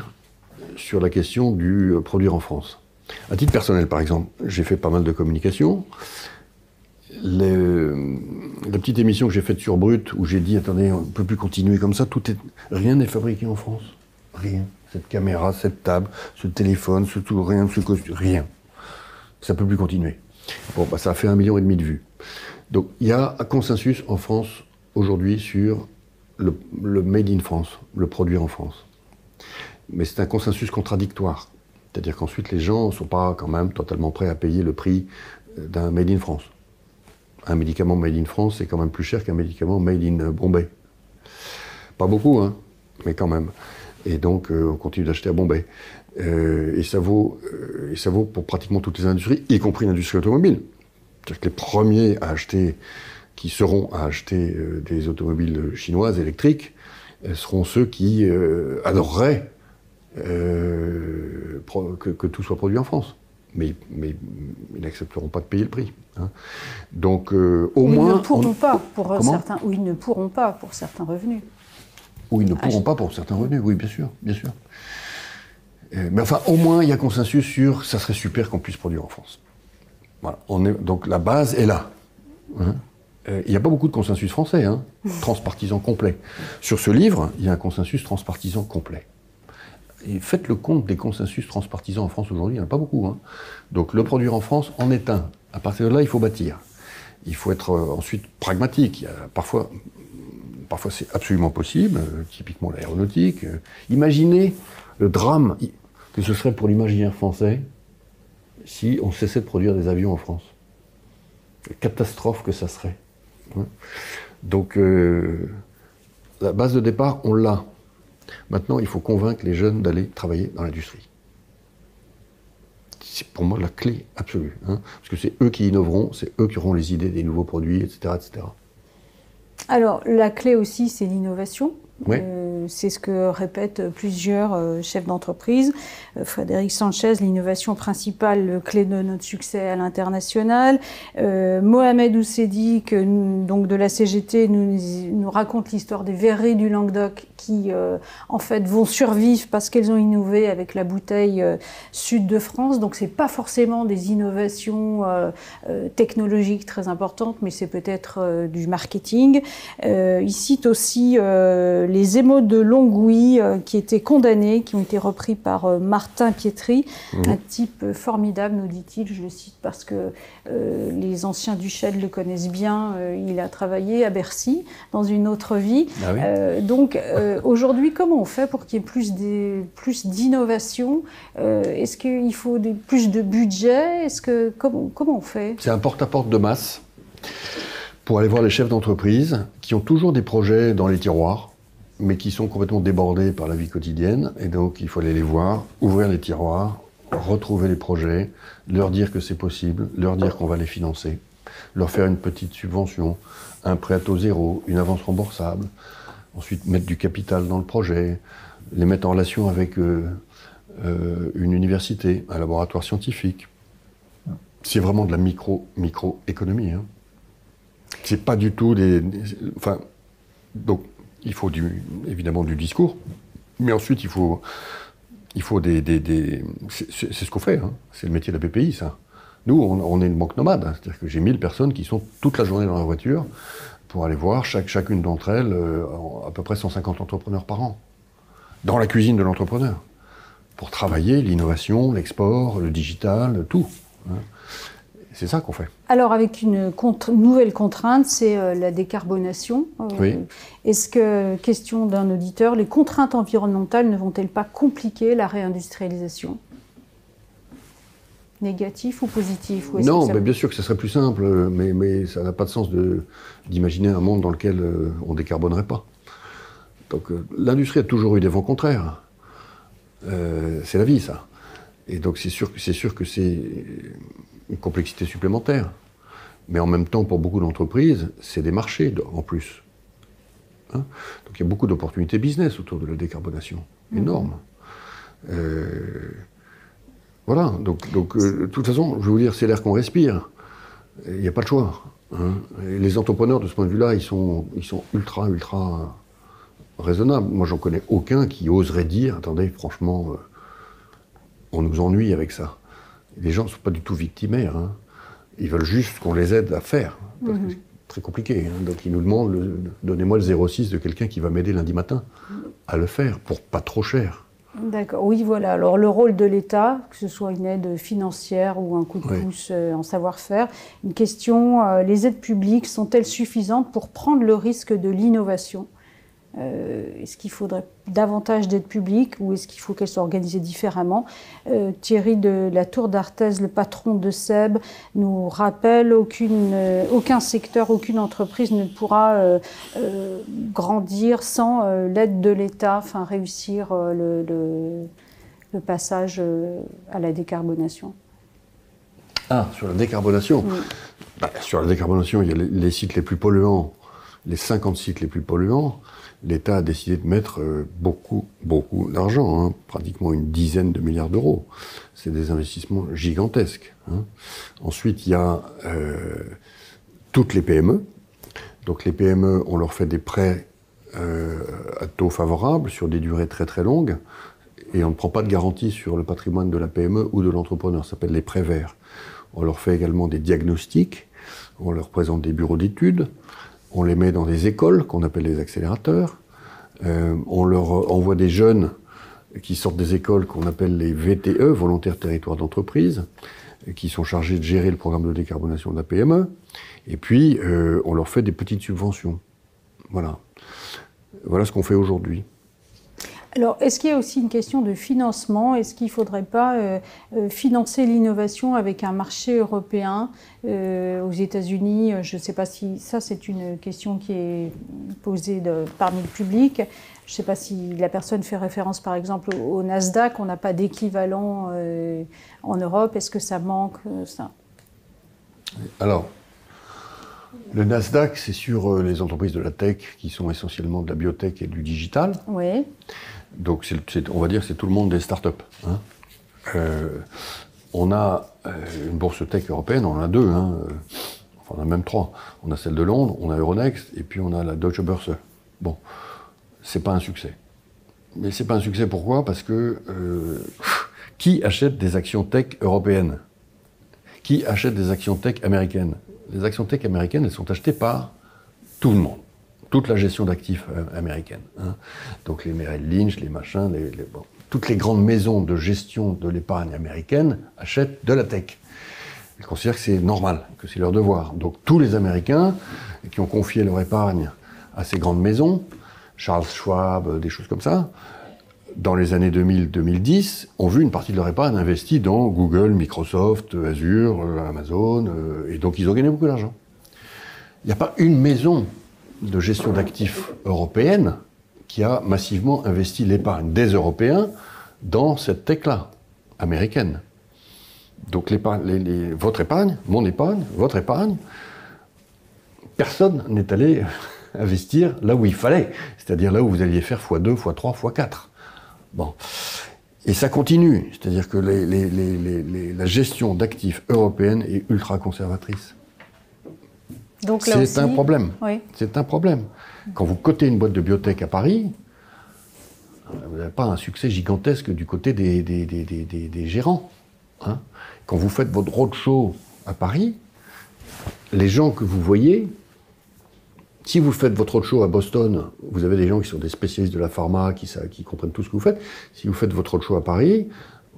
sur la question du produire en France. À titre personnel, par exemple, j'ai fait pas mal de communication. La petite émission que j'ai faite sur Brut, où j'ai dit, attendez, on ne peut plus continuer comme ça, rien n'est fabriqué en France. Rien. Cette caméra, cette table, ce téléphone, ce tout, rien, ce costume, rien. Ça ne peut plus continuer. Bon, bah, ça a fait 1,5 million de vues. Donc, il y a un consensus en France aujourd'hui sur le made in France, le produire en France. Mais c'est un consensus contradictoire. C'est-à-dire qu'ensuite, les gens ne sont pas quand même totalement prêts à payer le prix d'un made in France. Un médicament made in France, c'est quand même plus cher qu'un médicament made in Bombay. Pas beaucoup, hein, mais quand même. Et donc, on continue d'acheter à Bombay. Et ça vaut pour pratiquement toutes les industries, y compris l'industrie automobile. C'est-à-dire que les premiers qui seront à acheter des automobiles chinoises électriques seront ceux qui adoreraient que tout soit produit en France. Mais ils n'accepteront pas de payer le prix. Hein. Donc, au moins... Ils ne pourront pas pour certains, ou ils ne pourront pas pour certains revenus. Ou ils ne pourront pas pour certains revenus, oui, bien sûr, bien sûr. Mais enfin, au moins, il y a consensus sur ça serait super qu'on puisse produire en France. Voilà. Donc la base est là. Hein. Il n'y a pas beaucoup de consensus français, hein, transpartisan complet. Sur ce livre, il y a un consensus transpartisan complet. Et faites le compte des consensus transpartisans en France aujourd'hui, il n'y en a pas beaucoup. Hein. Donc le produire en France en est un. À partir de là, il faut bâtir. Il faut être ensuite pragmatique. Il y a parfois c'est absolument possible, typiquement l'aéronautique. Imaginez le drame que ce serait pour l'imaginaire français si on cessait de produire des avions en France. La catastrophe que ça serait. Donc, la base de départ, on l'a. Maintenant, il faut convaincre les jeunes d'aller travailler dans l'industrie. C'est pour moi la clé absolue. Hein, parce que c'est eux qui innoveront, c'est eux qui auront les idées des nouveaux produits, etc. etc. Alors, la clé aussi, c'est l'innovation. Ouais. C'est ce que répètent plusieurs chefs d'entreprise. Frédéric Sanchez, l'innovation principale, clé de notre succès à l'international. Mohamed Ousseidi, donc de la CGT, nous raconte l'histoire des verreries du Languedoc qui, en fait, vont survivre parce qu'elles ont innové avec la bouteille Sud de France. Donc, c'est pas forcément des innovations technologiques très importantes, mais c'est peut-être du marketing. Il cite aussi les émeutes de Longwy qui étaient condamnés, qui ont été repris par Martin Pietri, un type formidable, nous dit-il. Je le cite parce que les anciens du Shell le connaissent bien. Il a travaillé à Bercy dans une autre vie. Ah oui. Donc aujourd'hui, comment on fait pour qu'il y ait plus d'innovation? Est-ce qu'il faut plus de budget? Comment on fait? C'est un porte-à-porte de masse pour aller voir les chefs d'entreprise qui ont toujours des projets dans les tiroirs, mais qui sont complètement débordés par la vie quotidienne. Et donc, il faut aller les voir, ouvrir les tiroirs, retrouver les projets, leur dire que c'est possible, leur dire qu'on va les financer, leur faire une petite subvention, un prêt à taux zéro, une avance remboursable, ensuite mettre du capital dans le projet, les mettre en relation avec une université, un laboratoire scientifique. C'est vraiment de la micro-économie. Hein. C'est pas du tout enfin, donc, il faut évidemment du discours, mais ensuite il faut c'est ce qu'on fait, hein. C'est le métier de la BPI, ça. Nous, on est une banque nomade, hein. C'est-à-dire que j'ai 1000 personnes qui sont toute la journée dans la voiture pour aller voir chacune d'entre elles, à peu près 150 entrepreneurs par an, dans la cuisine de l'entrepreneur, pour travailler l'innovation, l'export, le digital, tout. Hein. C'est ça qu'on fait. Alors, avec une nouvelle contrainte, c'est la décarbonation. Oui. Est-ce que, question d'un auditeur, les contraintes environnementales ne vont-elles pas compliquer la réindustrialisation? Négatif ou positif? Non, mais bien sûr que ça serait plus simple, mais ça n'a pas de sens d'imaginer un monde dans lequel on ne décarbonerait pas. Donc, l'industrie a toujours eu des vents contraires. C'est la vie, ça. Et donc, c'est sûr que c'est une complexité supplémentaire. Mais en même temps, pour beaucoup d'entreprises, c'est des marchés en plus. Hein? Donc il y a beaucoup d'opportunités business autour de la décarbonation, énormes. Voilà, donc de toute façon, je vais vous dire, c'est l'air qu'on respire. Il n'y a pas de choix. Hein? Et les entrepreneurs, de ce point de vue-là, ils sont ultra raisonnables. Moi, j'en connais aucun qui oserait dire, attendez, franchement, on nous ennuie avec ça. Les gens ne sont pas du tout victimaires. Hein. Ils veulent juste qu'on les aide à faire. Parce que c'est très compliqué. Hein. Donc ils nous demandent, donnez-moi le 06 de quelqu'un qui va m'aider lundi matin à le faire, pour pas trop cher. D'accord, oui, voilà. Alors le rôle de l'État, que ce soit une aide financière ou un coup de pouce en savoir-faire, une question, les aides publiques sont-elles suffisantes pour prendre le risque de l'innovation? Est-ce qu'il faudrait davantage d'aides publiques ou est-ce qu'il faut qu'elles soient organisées différemment? Thierry de la Tour d'Arthez, le patron de SEB, nous rappelle aucun secteur, aucune entreprise ne pourra grandir sans l'aide de l'État, enfin réussir le passage à la décarbonation. Ah, sur la décarbonation. Sur la décarbonation, il y a les sites les plus polluants, les 50 sites les plus polluants. L'État a décidé de mettre beaucoup d'argent, hein, pratiquement une dizaine de milliards d'euros. C'est des investissements gigantesques. Hein. Ensuite, il y a toutes les PME. Donc les PME, on leur fait des prêts à taux favorables sur des durées très longues et on ne prend pas de garantie sur le patrimoine de la PME ou de l'entrepreneur. Ça s'appelle les prêts verts. On leur fait également des diagnostics, on leur présente des bureaux d'études. On les met dans des écoles qu'on appelle les accélérateurs. On leur envoie des jeunes qui sortent des écoles qu'on appelle les VTE, volontaires territoires d'entreprise, qui sont chargés de gérer le programme de décarbonation de la PME. Et puis, on leur fait des petites subventions. Voilà. Voilà ce qu'on fait aujourd'hui. Alors, est-ce qu'il y a aussi une question de financement? Est-ce qu'il ne faudrait pas financer l'innovation avec un marché européen aux États-Unis? Je ne sais pas si ça, c'est une question qui est posée parmi le public. Je ne sais pas si la personne fait référence, par exemple, au Nasdaq. On n'a pas d'équivalent en Europe. Est-ce que ça manque ça? Alors, Le Nasdaq, c'est sur les entreprises de la tech, qui sont essentiellement de la biotech et du digital. Oui. Donc, on va dire que c'est tout le monde des startups. Hein. On a une bourse tech européenne, on en a deux. Hein. Enfin, on en a même trois. On a celle de Londres, on a Euronext, et puis on a la Deutsche Börse. Bon, c'est pas un succès. Mais c'est pas un succès, pourquoi? Parce que qui achète des actions tech européennes? Qui achète des actions tech américaines? Les actions tech américaines, elles sont achetées par tout le monde. Toute la gestion d'actifs américaine. Hein. Donc les Merrill Lynch, les machins, bon, toutes les grandes maisons de gestion de l'épargne américaine achètent de la tech. Ils considèrent que c'est normal, que c'est leur devoir. Donc tous les Américains qui ont confié leur épargne à ces grandes maisons, Charles Schwab, des choses comme ça, dans les années 2000-2010, ont vu une partie de leur épargne investie dans Google, Microsoft, Azure, Amazon, et donc ils ont gagné beaucoup d'argent. Il n'y a pas une maison de gestion d'actifs européenne qui a massivement investi l'épargne des Européens dans cette tech-là, américaine. Donc votre épargne, mon épargne, votre épargne, personne n'est allé investir là où il fallait, c'est-à-dire là où vous alliez faire x2, x3, x4. Bon. Et ça continue, c'est-à-dire que la gestion d'actifs européenne est ultra conservatrice. C'est un problème. Oui. C'est un problème. Quand vous cotez une boîte de biotech à Paris, vous n'avez pas un succès gigantesque du côté des gérants. Hein. Quand vous faites votre roadshow à Paris, les gens que vous voyez, si vous faites votre roadshow à Boston, vous avez des gens qui sont des spécialistes de la pharma, qui comprennent tout ce que vous faites. Si vous faites votre roadshow à Paris,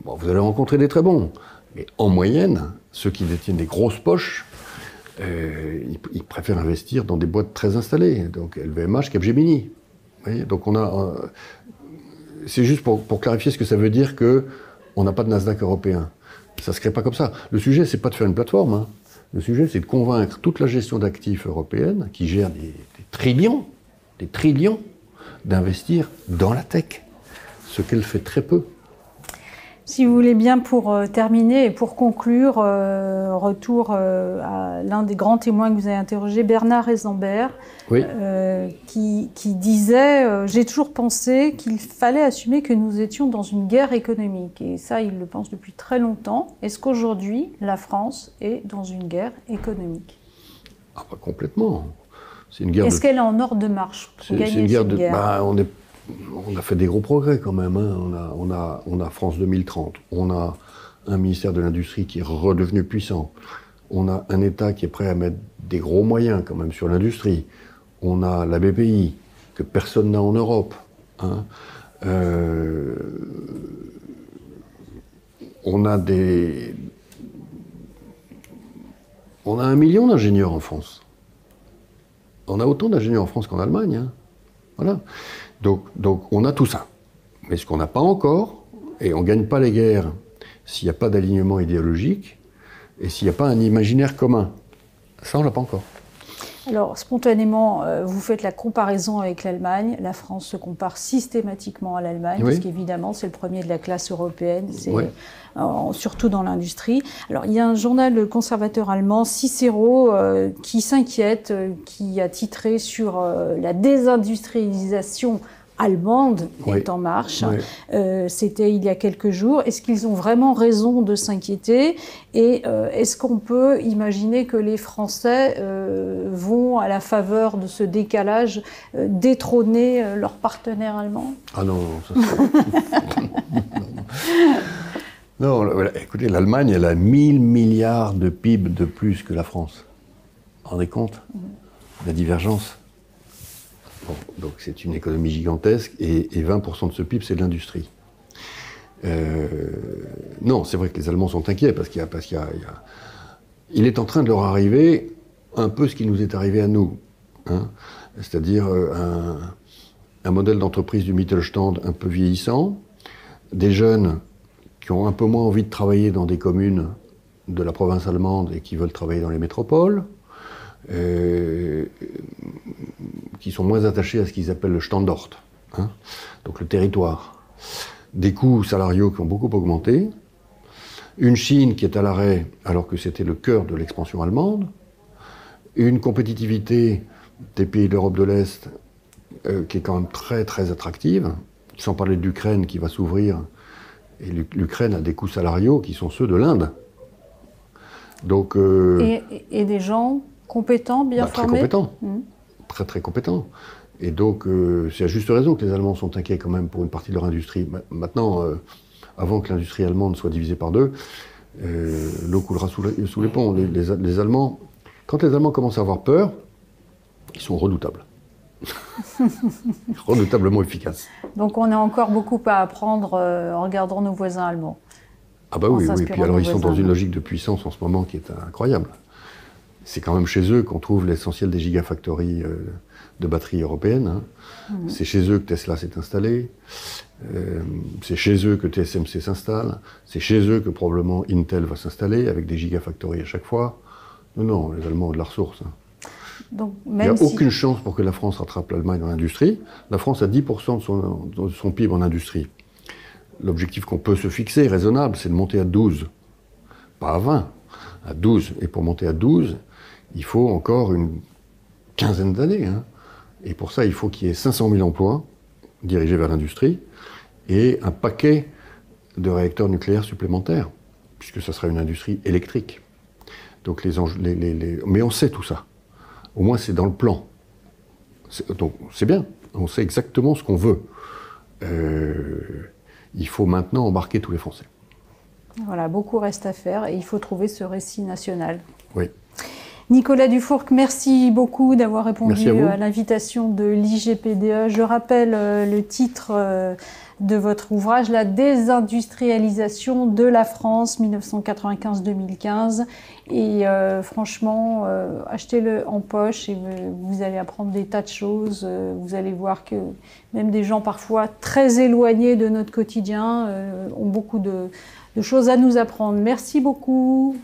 bon, vous allez rencontrer des très bons. Mais en moyenne, ceux qui détiennent des grosses poches, ils préfèrent investir dans des boîtes très installées, donc LVMH, Capgemini. Vous voyez, donc on a, c'est juste pour clarifier ce que ça veut dire qu'on n'a pas de Nasdaq européen. Ça ne se crée pas comme ça. Le sujet, c'est pas de faire une plateforme. Hein. Le sujet, c'est de convaincre toute la gestion d'actifs européenne, qui gère des trillions, d'investir dans la tech, ce qu'elle fait très peu. Si vous voulez bien, pour terminer et pour conclure, retour à l'un des grands témoins que vous avez interrogé, Bernard Eisenberg, oui. Qui disait « J'ai toujours pensé qu'il fallait assumer que nous étions dans une guerre économique ». Et ça, il le pense depuis très longtemps. Est-ce qu'aujourd'hui, la France est dans une guerre économique? Ah, pas complètement. C'est une guerre. Est-ce qu'elle est en ordre de marche pour gagner cette guerre, bah, on a fait des gros progrès quand même. Hein. On a France 2030. On a un ministère de l'Industrie qui est redevenu puissant. On a un État qui est prêt à mettre des gros moyens quand même sur l'industrie. On a la BPI, que personne n'a en Europe. Hein. On a 1 million d'ingénieurs en France. On a autant d'ingénieurs en France qu'en Allemagne. Hein. Voilà. Donc on a tout ça. Mais ce qu'on n'a pas encore, et on ne gagne pas les guerres s'il n'y a pas d'alignement idéologique et s'il n'y a pas un imaginaire commun. Ça, on ne l'a pas encore. Alors, spontanément, vous faites la comparaison avec l'Allemagne. La France se compare systématiquement à l'Allemagne, oui. Parce qu'évidemment, c'est le premier de la classe européenne, oui. Surtout dans l'industrie. Alors, il y a un journal conservateur allemand, Cicero, qui s'inquiète, qui a titré sur la désindustrialisation allemande oui. est en marche. Oui. C'était il y a quelques jours. Est-ce qu'ils ont vraiment raison de s'inquiéter? Et est-ce qu'on peut imaginer que les Français vont, à la faveur de ce décalage, détrôner leurs partenaires allemands? Ah non, ça non, écoutez, l'Allemagne, elle a 1000 milliards de PIB de plus que la France. Vous vous rendez compte? La divergence. Bon, donc c'est une économie gigantesque et 20% de ce PIB, c'est de l'industrie. Non, c'est vrai que les Allemands sont inquiets parce il est en train de leur arriver un peu ce qui nous est arrivé à nous. Hein, c'est-à-dire un modèle d'entreprise du Mittelstand un peu vieillissant, des jeunes qui ont un peu moins envie de travailler dans des communes de la province allemande et qui veulent travailler dans les métropoles, qui sont moins attachés à ce qu'ils appellent le Standort, hein, donc le territoire. Des coûts salariaux qui ont beaucoup augmenté, une Chine qui est à l'arrêt alors que c'était le cœur de l'expansion allemande, et une compétitivité des pays d'Europe de l'Est qui est quand même très très attractive, sans parler de l'Ukraine qui va s'ouvrir. Et l'Ukraine a des coûts salariaux qui sont ceux de l'Inde. Donc, et des gens compétents, bien formés. Très compétents. Très très compétents. Et donc, c'est à juste raison que les Allemands sont inquiets quand même pour une partie de leur industrie. Maintenant, avant que l'industrie allemande soit divisée par deux, l'eau coulera sous les ponts. Les Allemands, quand les Allemands commencent à avoir peur, ils sont redoutables. Redoutablement efficaces. Donc on a encore beaucoup à apprendre en regardant nos voisins allemands. Ah bah oui, oui. Puis alors ils sont dans une logique de puissance en ce moment qui est incroyable. C'est quand même chez eux qu'on trouve l'essentiel des gigafactories de batteries européennes. Hein. C'est chez eux que Tesla s'est installé. C'est chez eux que TSMC s'installe. C'est chez eux que probablement Intel va s'installer avec des gigafactories à chaque fois. Non, non, les Allemands ont de la ressource. Hein. Donc, il n'y a aucune chance pour que la France rattrape l'Allemagne dans l'industrie. La France a 10% de son PIB en industrie. L'objectif qu'on peut se fixer, raisonnable, c'est de monter à 12. Pas à 20, à 12. Et pour monter à 12, il faut encore une quinzaine d'années. Hein. Et pour ça, il faut qu'il y ait 500 000 emplois dirigés vers l'industrie et un paquet de réacteurs nucléaires supplémentaires, puisque ça sera une industrie électrique. Donc mais on sait tout ça. Au moins, c'est dans le plan. Donc, c'est bien. On sait exactement ce qu'on veut. Il faut maintenant embarquer tous les Français. Voilà, beaucoup reste à faire et il faut trouver ce récit national. Oui. Nicolas Dufourcq, merci beaucoup d'avoir répondu à l'invitation de l'IGPDE. Je rappelle le titre de votre ouvrage, La désindustrialisation de la France, 1995-2015. Et franchement, achetez-le en poche et vous allez apprendre des tas de choses. Vous allez voir que même des gens parfois très éloignés de notre quotidien ont beaucoup de choses à nous apprendre. Merci beaucoup.